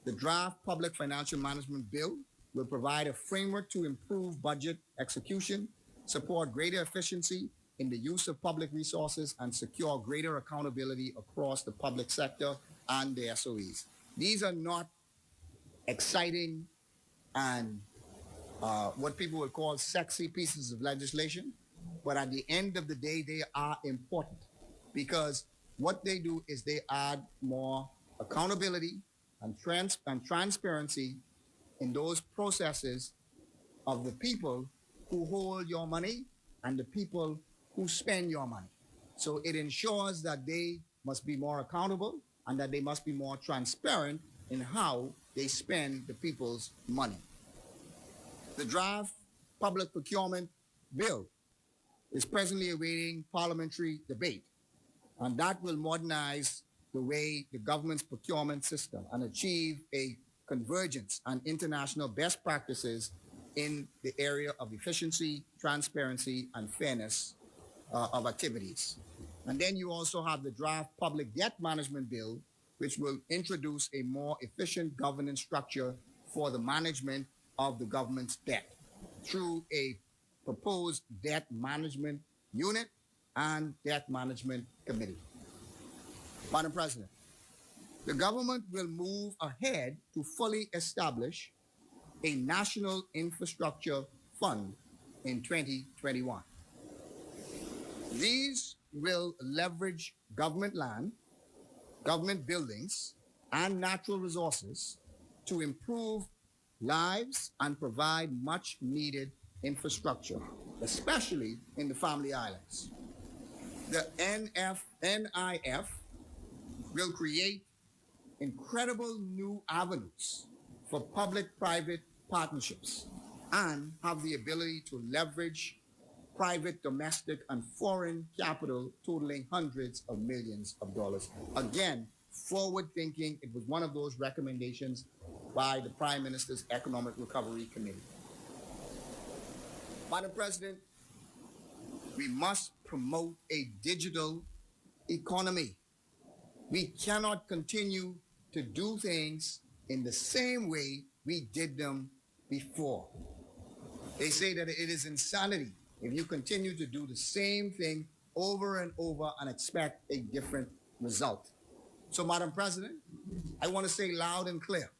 the draft Public Financial Management Bill will provide a framework to improve budget execution, support greater efficiency in the use of public resources, and secure greater accountability across the public sector and the SOEs. These are not exciting and what people would call sexy pieces of legislation, but at the end of the day, they are important because what they do is they add more accountability and transparency in those processes of the people who hold your money and the people who spend your money. So it ensures that they must be more accountable and that they must be more transparent in how they spend the people's money. The draft Public Procurement Bill is presently awaiting parliamentary debate, and that will modernize the way the government's procurement system and achieve a convergence and international best practices in the area of efficiency, transparency, and fairness of activities. And then you also have the draft Public Debt Management Bill, which will introduce a more efficient governance structure for the management of the government's debt through a proposed debt management unit and debt management committee. Madam President, the government will move ahead to fully establish a national infrastructure fund in 2021. These will leverage government land, government buildings, and natural resources to improve lives and provide much needed infrastructure, especially in the Family Islands. The NIF will create incredible new avenues for public-private partnerships and have the ability to leverage private, domestic, and foreign capital totaling hundreds of millions of dollars. Again, forward thinking. It was one of those recommendations by the Prime Minister's Economic Recovery Committee. Madam President, we must promote a digital economy. We cannot continue to do things in the same way we did them before. They say that it is insanity if you continue to do the same thing over and over and expect a different result. So, Madam President, I want to say loud and clear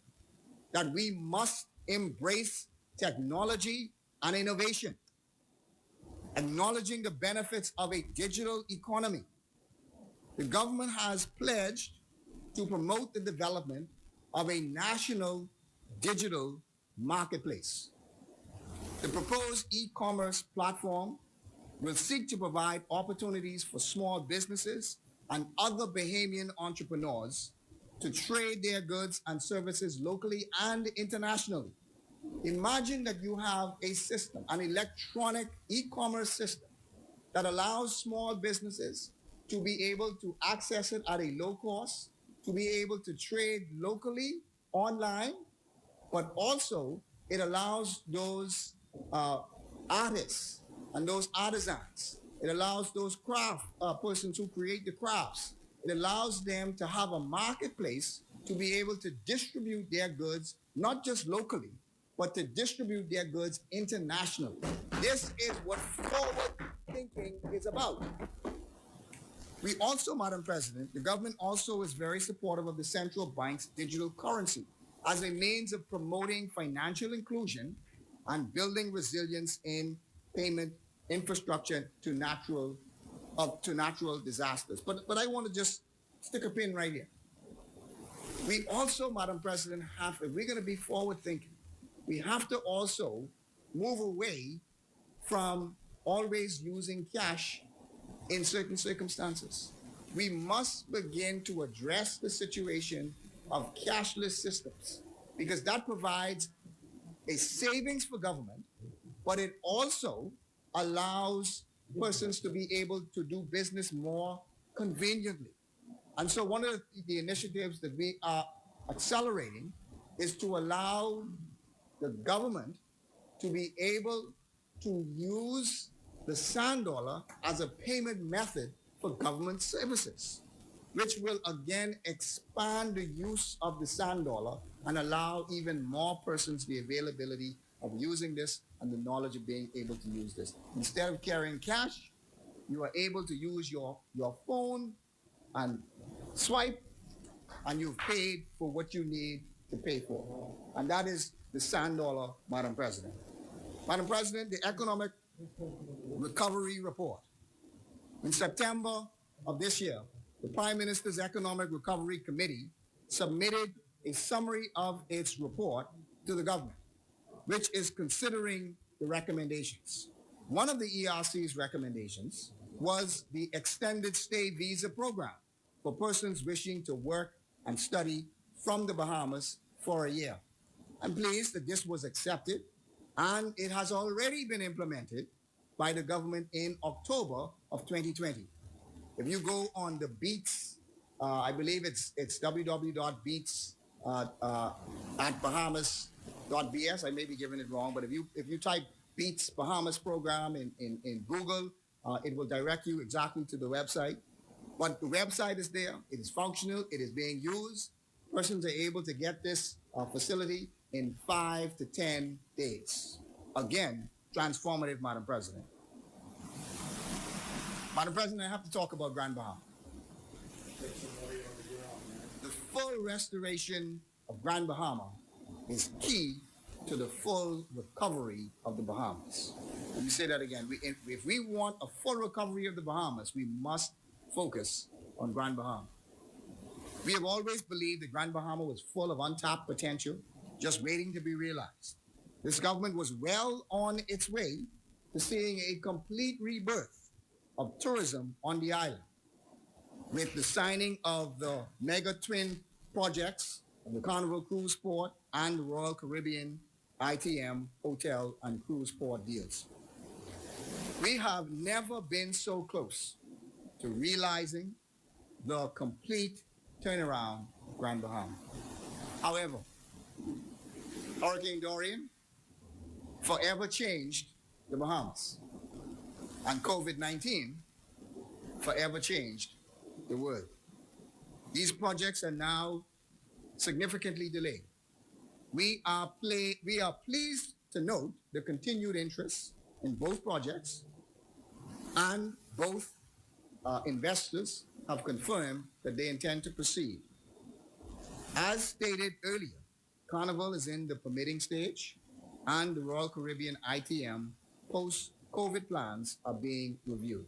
that we must embrace technology and innovation, acknowledging the benefits of a digital economy. The government has pledged to promote the development of a national digital marketplace. The proposed e-commerce platform will seek to provide opportunities for small businesses and other Bahamian entrepreneurs to trade their goods and services locally and internationally. Imagine that you have a system, an electronic e-commerce system that allows small businesses to be able to access it at a low cost, to be able to trade locally online, but also it allows those artists and those artisans. It allows those craft persons who create the crafts. It allows them to have a marketplace to be able to distribute their goods, not just locally, but to distribute their goods internationally. This is what forward thinking is about. We also, Madam President, the government also is very supportive of the central bank's digital currency as a means of promoting financial inclusion and building resilience in payment infrastructure to natural disasters. But I want to just stick a pin right here. We also, Madam President, if we're going to be forward thinking, we have to also move away from always using cash in certain circumstances. We must begin to address the situation of cashless systems because that provides a savings for government, but it also allows persons to be able to do business more conveniently. And so one of the initiatives that we are accelerating is to allow the government to be able to use the sand dollar as a payment method for government services, which will again expand the use of the sand dollar and allow even more persons the availability of using this and the knowledge of being able to use this. Instead of carrying cash, you are able to use your phone and swipe, and you've paid for what you need to pay for. And that is the sand dollar, Madam President. Madam President, the Economic Recovery Report. In September of this year, the Prime Minister's Economic Recovery Committee submitted a summary of its report to the government, which is considering the recommendations. One of the ERC's recommendations was the extended stay visa program for persons wishing to work and study from the Bahamas for a year. I'm pleased that this was accepted and it has already been implemented by the government in October of 2020. If you go on the Beats, I believe it's www.beats at Bahamas.bs. I may be giving it wrong, but if you type Beats Bahamas program in Google, it will direct you exactly to the website. But the website is there, it is functional, it is being used. Persons are able to get this facility in 5 to 10 days. Again, transformative, Madam President. Madam President, I have to talk about Grand Bahama. The full restoration of Grand Bahama is key to the full recovery of the Bahamas. Let me say that again. If we want a full recovery of the Bahamas, we must focus on Grand Bahama. We have always believed that Grand Bahama was full of untapped potential, just waiting to be realized. This government was well on its way to seeing a complete rebirth of tourism on the island with the signing of the mega twin projects of the Carnival Cruise Port and the Royal Caribbean ITM hotel and cruise port deals. We have never been so close to realizing the complete turnaround of Grand Bahama. However, Hurricane Dorian forever changed the Bahamas, and COVID-19 forever changed the world. These projects are now significantly delayed. We are pleased to note the continued interest in both projects, and both investors have confirmed that they intend to proceed. As stated earlier, Carnival is in the permitting stage, and the Royal Caribbean ITM post-COVID plans are being reviewed.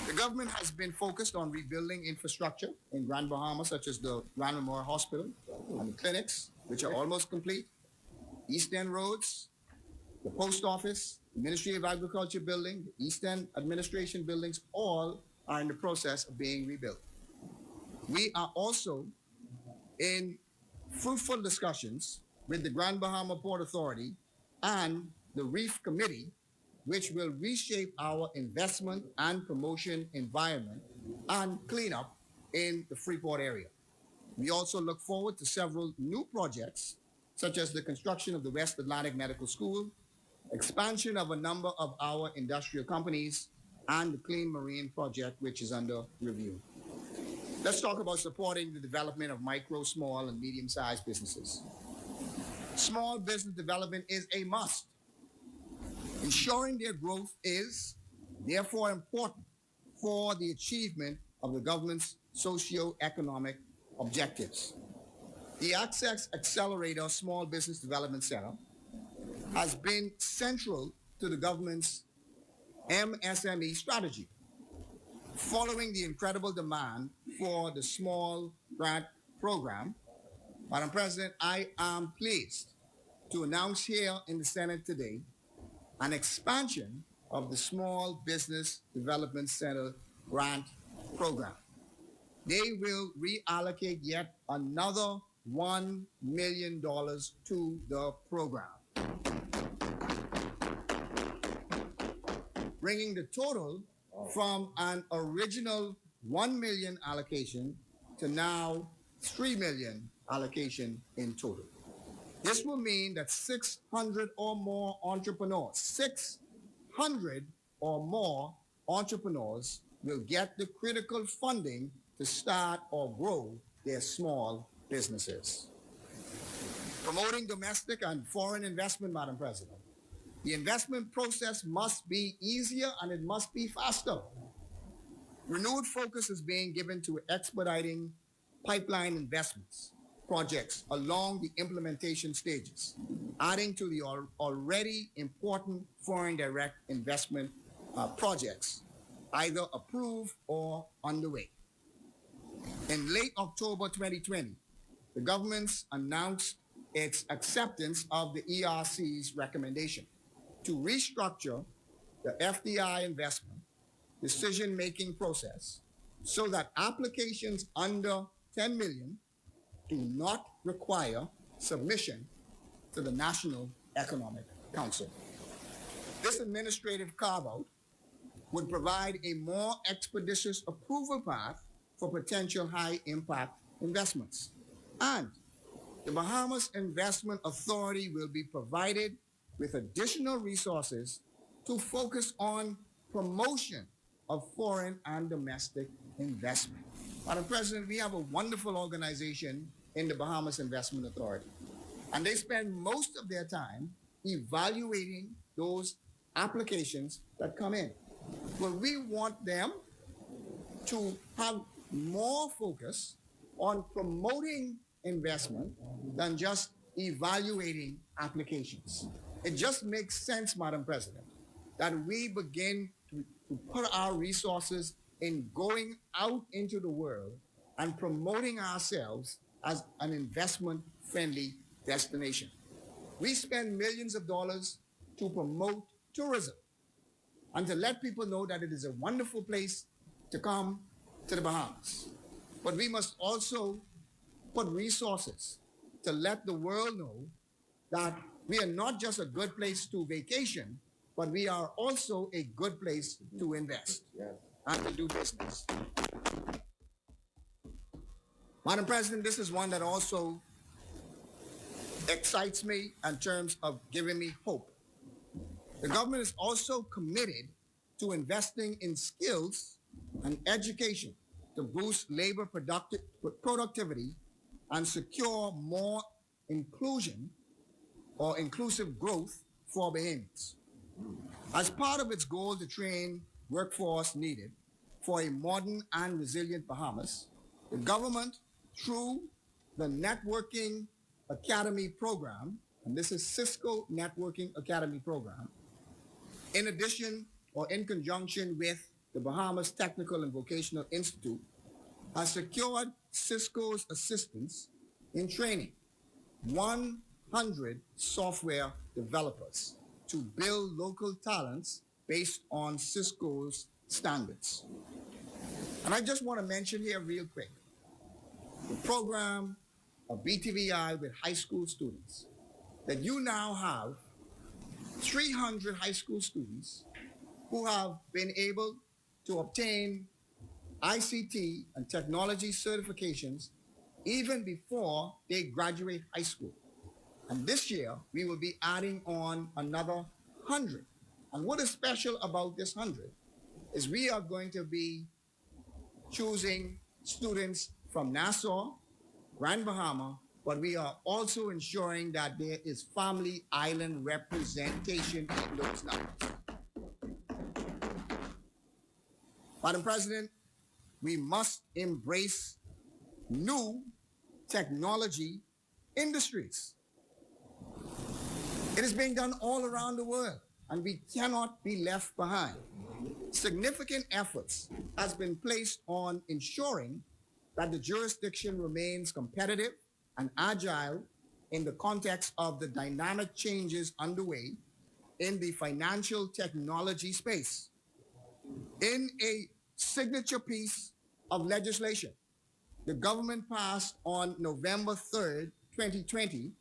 The government has been focused on rebuilding infrastructure in Grand Bahama, such as the Grand Memorial Hospital and the clinics, which are almost complete, East End roads, the post office, the Ministry of Agriculture building, the East End administration buildings, all are in the process of being rebuilt. We are also in fruitful discussions with the Grand Bahama Port Authority and the Reef Committee, which will reshape our investment and promotion environment and cleanup in the Freeport area. We also look forward to several new projects, such as the construction of the West Atlantic Medical School, expansion of a number of our industrial companies, and the Clean Marine project, which is under review. Let's talk about supporting the development of micro, small, and medium-sized businesses. Small business development is a must. Ensuring their growth is therefore important for the achievement of the government's socio-economic objectives. The Access Accelerator Small Business Development Center has been central to the government's MSME strategy. Following the incredible demand for the small grant program, Madam President, I am pleased to announce here in the Senate today an expansion of the Small Business Development Center grant program. They will reallocate yet another $1 million to the program, bringing the total from an original 1 million allocation to now 3 million allocation in total. This will mean that 600 or more entrepreneurs, 600 or more entrepreneurs will get the critical funding to start or grow their small businesses. Promoting domestic and foreign investment, Madam President. The investment process must be easier and it must be faster. Renewed focus is being given to expediting pipeline investments projects along the implementation stages, adding to the already important foreign direct investment projects, either approved or underway. In late October 2020, the government announced its acceptance of the ERC's recommendation to restructure the FDI investment decision-making process so that applications under 10 million do not require submission to the National Economic Council. This administrative carve-out would provide a more expeditious approval path for potential high-impact investments. And the Bahamas Investment Authority will be provided with additional resources to focus on promotion of foreign and domestic investment. Madam President, we have a wonderful organization in the Bahamas Investment Authority, and they spend most of their time evaluating those applications that come in. Well, we want them to have more focus on promoting investment than just evaluating applications. It just makes sense, Madam President, that we begin to put our resources in going out into the world and promoting ourselves as an investment-friendly destination. We spend millions of dollars to promote tourism and to let people know that it is a wonderful place to come to the Bahamas. But we must also put resources to let the world know that we are not just a good place to vacation, but we are also a good place to invest and to do business. Madam President, this is one that also excites me in terms of giving me hope. The government is also committed to investing in skills and education to boost labor productivity and secure more inclusion or inclusive growth for Bahamians. As part of its goal to train workforce needed for a modern and resilient Bahamas, the government, through the Networking Academy program, and this is Fiscal Networking Academy program, in addition or in conjunction with the Bahamas Technical and Vocational Institute, has secured Cisco's assistance in training 100 software developers to build local talents based on Cisco's standards. And I just want to mention here real quick, the program of BTVI with high school students, that you now have 300 high school students who have been able to obtain ICT and technology certifications even before they graduate high school. And this year, we will be adding on another 100. And what is special about this 100 is we are going to be choosing students from Nassau, Grand Bahama, but we are also ensuring that there is family island representation in those numbers. Madam President, we must embrace new technology industries. It is being done all around the world, and we cannot be left behind. Significant efforts has been placed on ensuring that the jurisdiction remains competitive and agile in the context of the dynamic changes underway in the financial technology space. In a signature piece of legislation, the government passed on November 3rd, 2020,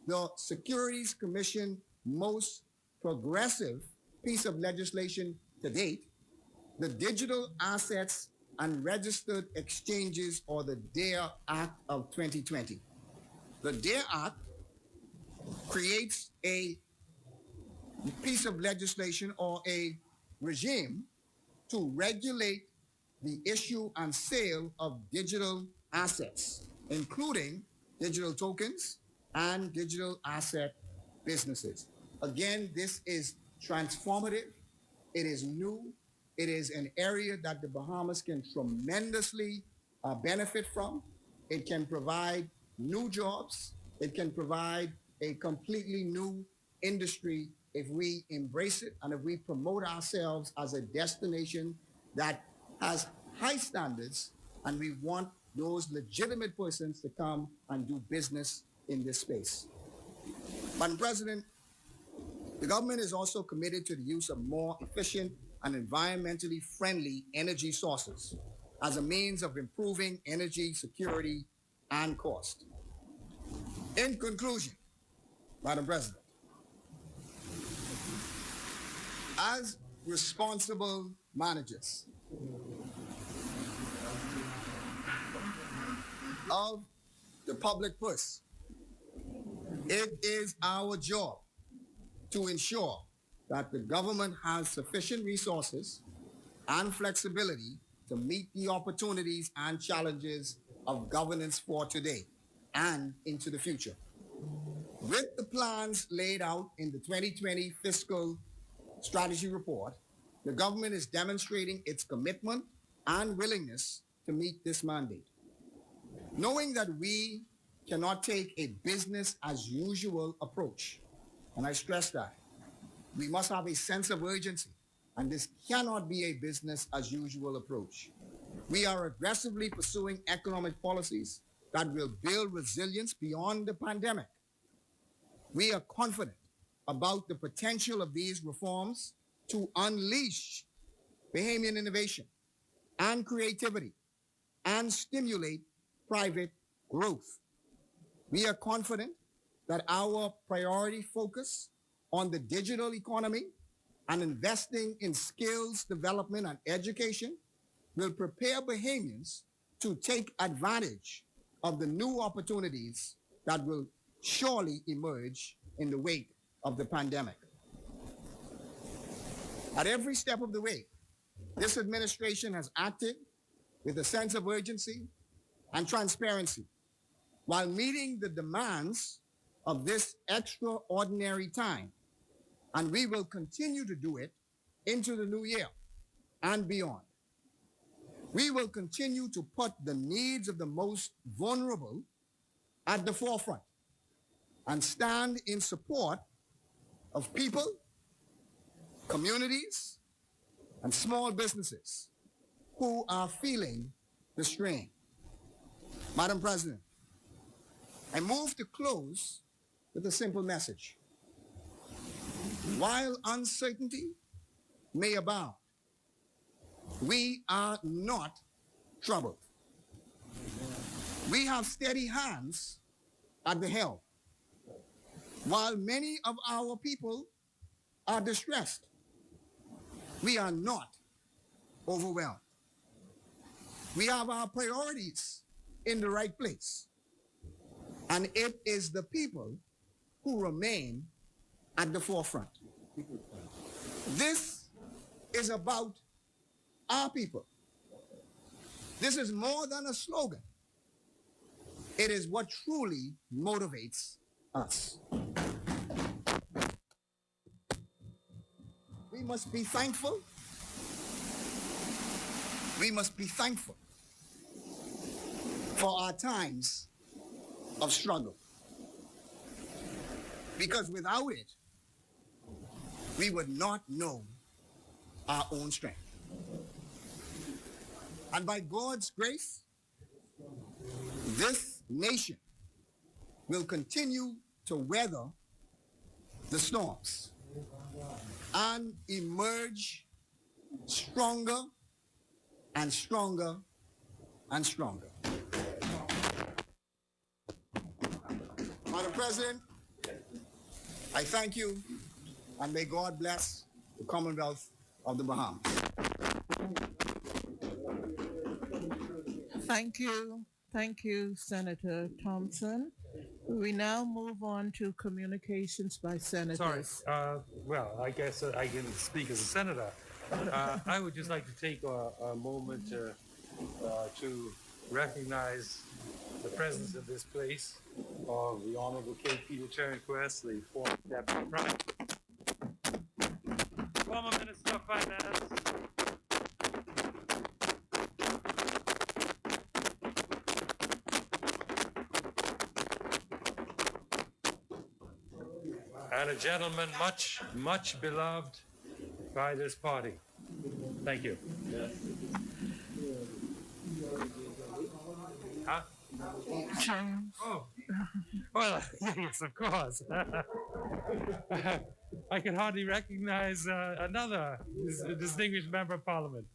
the Securities Commission most progressive piece of legislation to date, the Digital Assets and Registered Exchanges, or the DARE Act of 2020. The DARE Act creates a piece of legislation or a regime to regulate the issue and sale of digital assets, including digital tokens and digital asset businesses. Again, this is transformative. It is new. It is an area that the Bahamas can tremendously benefit from. It can provide new jobs. It can provide a completely new industry if we embrace it and if we promote ourselves as a destination that has high standards, and we want those legitimate persons to come and do business in this space. Madam President, the government is also committed to the use of more efficient and environmentally friendly energy sources as a means of improving energy security and cost. In conclusion, Madam President, as responsible managers of the public purse, it is our job to ensure that the government has sufficient resources and flexibility to meet the opportunities and challenges of governance for today and into the future. With the plans laid out in the 2020 Fiscal Strategy Report, the government is demonstrating its commitment and willingness to meet this mandate. Knowing that we cannot take a business as usual approach, and I stress that, we must have a sense of urgency, and this cannot be a business as usual approach. We are aggressively pursuing economic policies that will build resilience beyond the pandemic. We are confident about the potential of these reforms to unleash Bahamian innovation and creativity and stimulate private growth. We are confident that our priority focus on the digital economy and investing in skills development and education will prepare Bahamians to take advantage of the new opportunities that will surely emerge in the wake of the pandemic. At every step of the way, this administration has acted with a sense of urgency and transparency while meeting the demands of this extraordinary time, and we will continue to do it into the new year and beyond. We will continue to put the needs of the most vulnerable at the forefront and stand in support of people, communities, and small businesses who are feeling the strain. Madam President, I move to close with a simple message. While uncertainty may abound, we are not troubled. We have steady hands at the helm, while many of our people are distressed. We are not overwhelmed. We have our priorities in the right place, and it is the people who remain at the forefront. This is about our people. This is more than a slogan. It is what truly motivates us. We must be thankful we must be thankful for our times of struggle. Because without it, we would not know our own strength. And by God's grace, this nation will continue to weather the storms and emerge stronger and stronger and stronger. Madam President, I thank you, and may God bless the Commonwealth of the Bahamas. Thank you. Thank you, Senator Thompson. We now move on to communications by senators. Sorry. Well, I guess I can speak as a senator. I would just like to take a moment to recognize the presence in this place of the Honorable K. Peter Turnquest, the former Deputy Prime, former Minister of Finance, and a gentleman much beloved by this party. Thank you. Huh? James. Oh, well, yes, of course. I can hardly recognize another distinguished member of Parliament.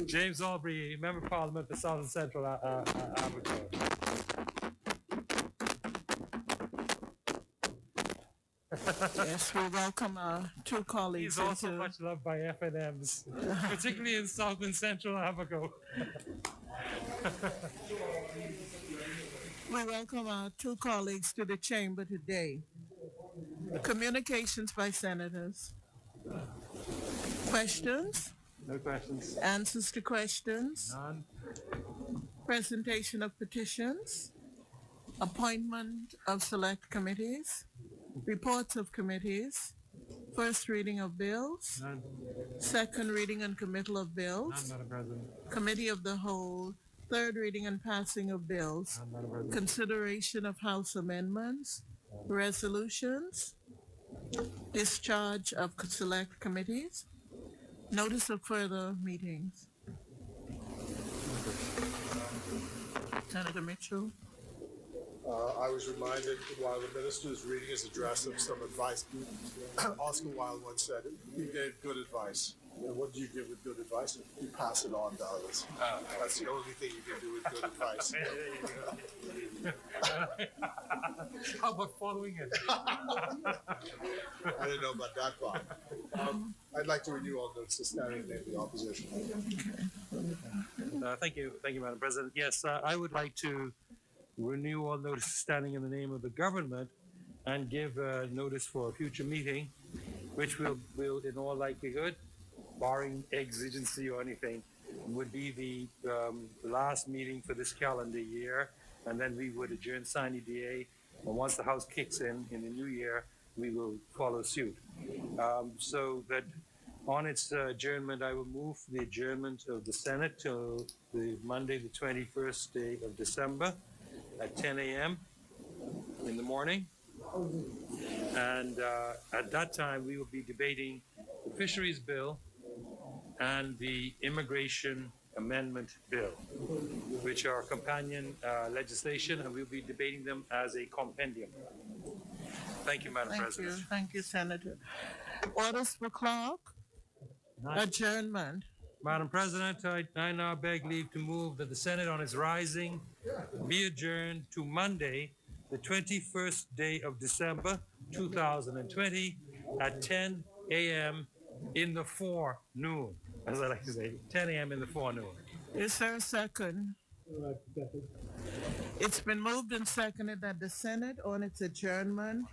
James Aubrey, member of Parliament for South and Central Africa. Yes, we welcome our two colleagues. He's also much loved by FNMs, particularly in South and Central Africa. We welcome our two colleagues to the chamber today. Communications by senators. Questions? No questions. Answers to questions? None. Presentation of petitions? Appointment of select committees? Reports of committees? First reading of bills? None. Second reading and committal of bills? None, Madam President. Committee of the whole? Third reading and passing of bills? None, Madam President. Consideration of House amendments? Resolutions? Discharge of select committees? Notice of further meetings? Senator Mitchell? I was reminded while the minister was reading his address of some advice. Oscar Wilde once said, "He gave good advice. And what do you give with good advice? You pass it on to others." That's the only thing you can do with good advice. How about following it? I didn't know about that part. I'd like to renew all notes to standing in the opposition. Thank you, Madam President. Yes, I would like to renew all notice standing in the name of the government and give notice for a future meeting, which will in all likelihood, barring exigency or anything, would be the last meeting for this calendar year, and then we would adjourn sine die, and once the House kicks in the new year, we will follow suit. So that on its adjournment, I will move the adjournment of the Senate till the Monday, the 21st day of December at 10 a.m. in the morning. And at that time, we will be debating the Fisheries Bill and the Immigration Amendment Bill, which are companion legislation, and we'll be debating them as a compendium. Thank you, Madam President. Thank you, Senator. Orders for clerk? Adjournment. Madam President, I now beg leave to move that the Senate on its rising be adjourned to Monday, the 21st day of December, 2020 at 10 a.m. in the forenoon, as I like to say, 10 a.m. in the forenoon. Is there a second? It's been moved and seconded that the Senate on its adjournment,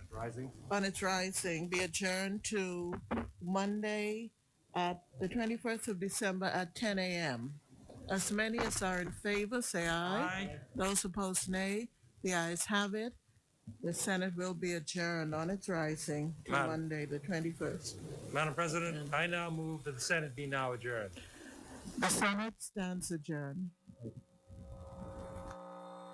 on its rising, be adjourned to Monday at the 21st of December at 10 a.m. As many as are in favor, say aye. Aye. Those opposed, nay. The ayes have it. The Senate will be adjourned on its rising to Monday, the 21st. Madam President, I now move that the Senate be now adjourned. The Senate stands adjourned.